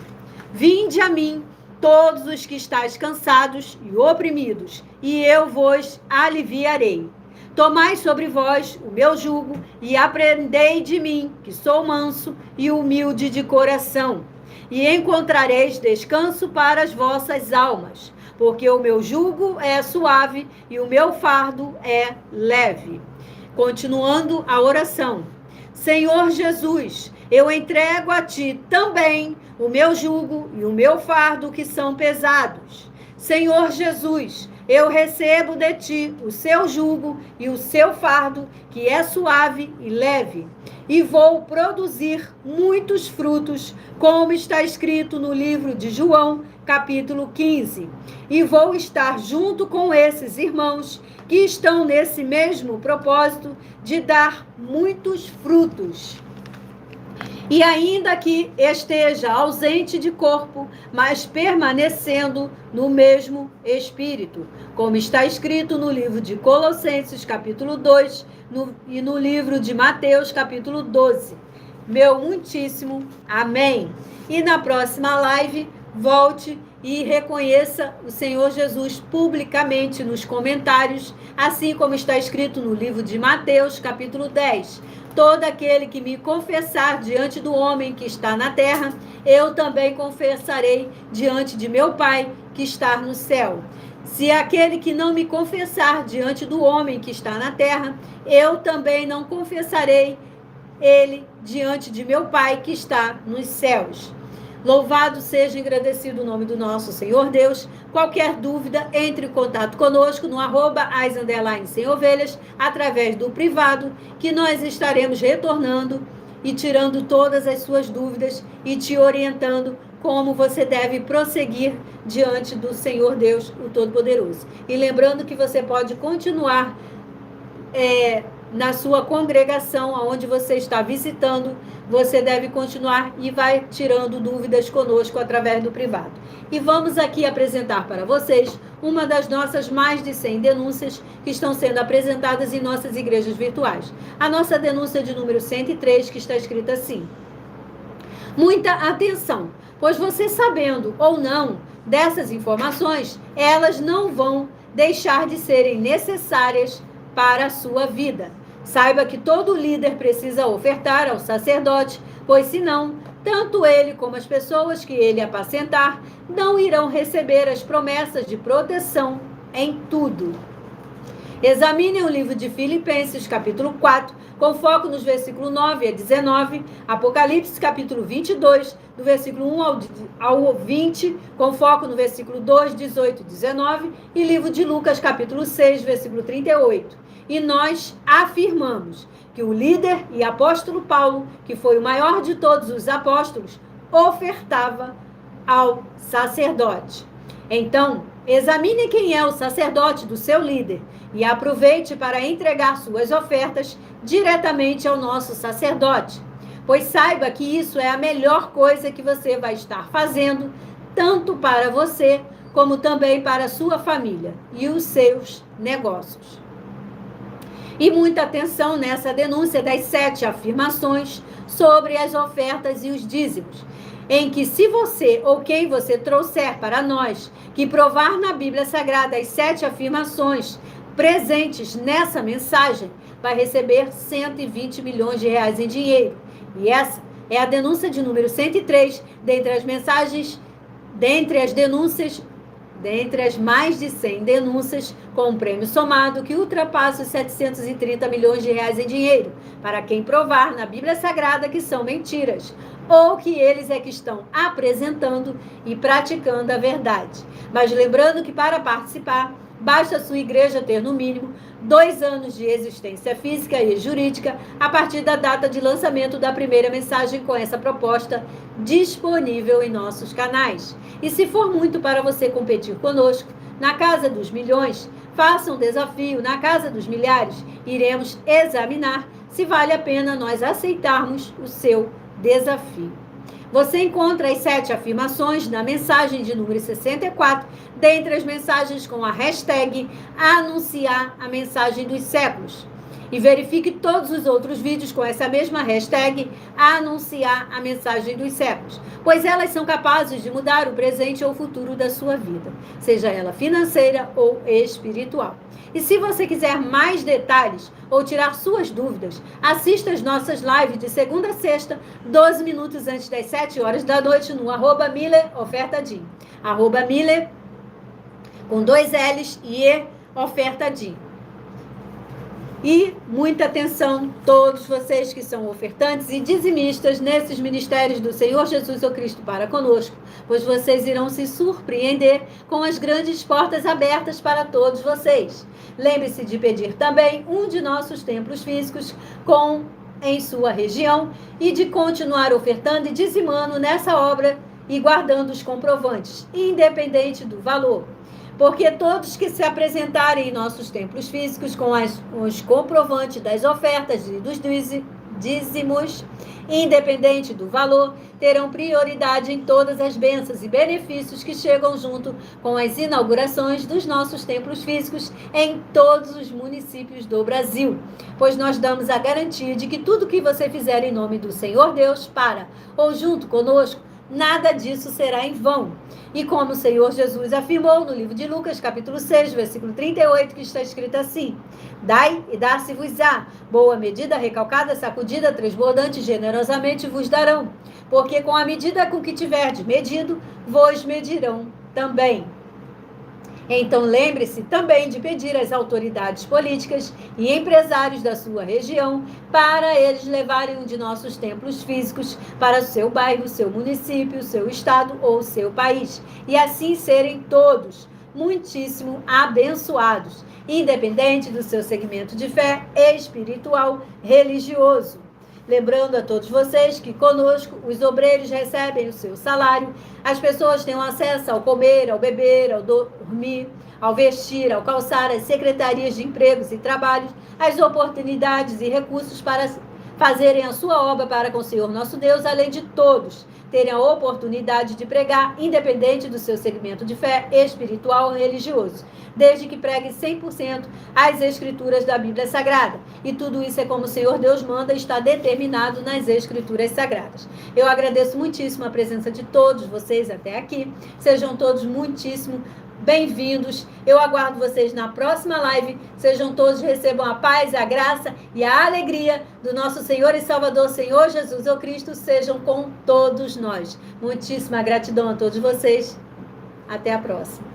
vinde a mim, todos os que estáis cansados e oprimidos, e eu vos aliviarei. Tomai sobre vós o meu jugo e aprendei de mim, que sou manso e humilde de coração, e encontrareis descanso para as vossas almas, porque o meu jugo é suave e o meu fardo é leve. Continuando a oração: Senhor Jesus, eu entrego a ti também o meu jugo e o meu fardo que são pesados. Senhor Jesus, eu recebo de ti o seu jugo e o seu fardo que é suave e leve, e vou produzir muitos frutos, como está escrito no livro de João, capítulo 15. E vou estar junto com esses irmãos que estão nesse mesmo propósito de dar muitos frutos. E ainda que esteja ausente de corpo, mas permanecendo no mesmo espírito, como está escrito no livro de Colossenses, capítulo 2, e no livro de Mateus, capítulo 12. Meu muitíssimo amém. E na próxima live, volte e reconheça o Senhor Jesus publicamente nos comentários, assim como está escrito no livro de Mateus, capítulo 10. Todo aquele que me confessar diante do homem que está na terra, eu também confessarei diante de meu Pai que está no céu. Se aquele que não me confessar diante do homem que está na terra, eu também não confessarei ele diante de meu Pai que está nos céus. Louvado seja e agradecido o nome do nosso Senhor Deus. Qualquer dúvida, entre em contato conosco no @as_sem-ovelhas, através do privado, que nós estaremos retornando e tirando todas as suas dúvidas e te orientando como você deve prosseguir diante do Senhor Deus, o Todo-Poderoso. E lembrando que você pode continuar na sua congregação, aonde você está visitando, você deve continuar e vai tirando dúvidas conosco através do privado. E vamos aqui apresentar para vocês uma das nossas mais de 100 denúncias que estão sendo apresentadas em nossas igrejas virtuais. A nossa denúncia de número 103, que está escrita assim: muita atenção, pois você sabendo ou não dessas informações, elas não vão deixar de serem necessárias para a sua vida. Saiba que todo líder precisa ofertar ao sacerdote, pois senão, tanto ele como as pessoas que ele apacentar não irão receber as promessas de proteção em tudo. Examine o livro de Filipenses, capítulo 4, com foco nos versículos 9 a 19, Apocalipse, capítulo 22, do versículo 1 ao 20, com foco no versículo 2, 18 e 19, e livro de Lucas, capítulo 6, versículo 38. E nós afirmamos que o líder e apóstolo Paulo, que foi o maior de todos os apóstolos, ofertava ao sacerdote. Então, examine quem é o sacerdote do seu líder e aproveite para entregar suas ofertas diretamente ao nosso sacerdote, pois saiba que isso é a melhor coisa que você vai estar fazendo, tanto para você como também para a sua família e os seus negócios. E muita atenção nessa denúncia das 7 afirmações sobre as ofertas e os dízimos, em que se você ou quem você trouxer para nós que provar na Bíblia Sagrada as 7 afirmações presentes nessa mensagem, vai receber 120 milhões de reais em dinheiro. E essa é a denúncia de número 103, dentre as mais de 100 denúncias, com um prêmio somado que ultrapassa os 730 milhões de reais em dinheiro, para quem provar na Bíblia Sagrada que são mentiras, ou que eles é que estão apresentando e praticando a verdade. Mas lembrando que para participar, basta a sua igreja ter no mínimo 2 anos de existência física e jurídica a partir da data de lançamento da primeira mensagem com essa proposta disponível em nossos canais. E se for muito para você competir conosco na Casa dos Milhões, faça um desafio na Casa dos Milhares. Iremos examinar se vale a pena nós aceitarmos o seu desafio. Você encontra as 7 afirmações na mensagem de número 64, dentre as mensagens com a hashtag anunciar a mensagem dos séculos. E verifique todos os outros vídeos com essa mesma hashtag anunciar a mensagem dos séculos, pois elas são capazes de mudar o presente ou o futuro da sua vida, seja ela financeira ou espiritual. E se você quiser mais detalhes ou tirar suas dúvidas, assista as nossas lives de segunda a sexta, 12 minutos antes das 7 horas da noite, no @MillerOfertaDim. @Miller, com 2 L's e Ofertadim. E muita atenção, todos vocês que são ofertantes e dizimistas nesses ministérios do Senhor Jesus o Cristo para conosco, pois vocês irão se surpreender com as grandes portas abertas para todos vocês. Lembre-se de pedir também um de nossos templos físicos em sua região e de continuar ofertando e dizimando nessa obra e guardando os comprovantes, independente do valor. Porque todos que se apresentarem em nossos templos físicos com os comprovantes das ofertas e dos dízimos, independente do valor, terão prioridade em todas as bênçãos e benefícios que chegam junto com as inaugurações dos nossos templos físicos em todos os municípios do Brasil. Pois nós damos a garantia de que tudo que você fizer em nome do Senhor Deus para ou junto conosco, nada disso será em vão. E como o Senhor Jesus afirmou no livro de Lucas, capítulo 6, versículo 38, que está escrito assim: dai e dar-se-vos-á, boa medida, recalcada, sacudida, transbordante, generosamente vos darão. Porque com a medida com que tiverdes medido, vos medirão também. Então lembre-se também de pedir às autoridades políticas e empresários da sua região para eles levarem um de nossos templos físicos para o seu bairro, seu município, seu estado ou seu país. E assim serem todos muitíssimo abençoados, independente do seu segmento de fé espiritual, religioso. Lembrando a todos vocês que conosco os obreiros recebem o seu salário, as pessoas têm acesso ao comer, ao beber, ao dormir, ao vestir, ao calçar, as secretarias de empregos e trabalhos, as oportunidades e recursos para fazerem a sua obra para com o Senhor nosso Deus, além de todos terem a oportunidade de pregar, independente do seu segmento de fé espiritual ou religioso, desde que pregue 100% as escrituras da Bíblia Sagrada. E tudo isso é como o Senhor Deus manda e está determinado nas escrituras sagradas. Eu agradeço muitíssimo a presença de todos vocês até aqui. Sejam todos muitíssimo bem-vindos. Eu aguardo vocês na próxima live. Sejam todos, recebam a paz, a graça e a alegria do nosso Senhor e Salvador, Senhor Jesus ou Cristo, sejam com todos nós. Muitíssima gratidão a todos vocês. Até a próxima.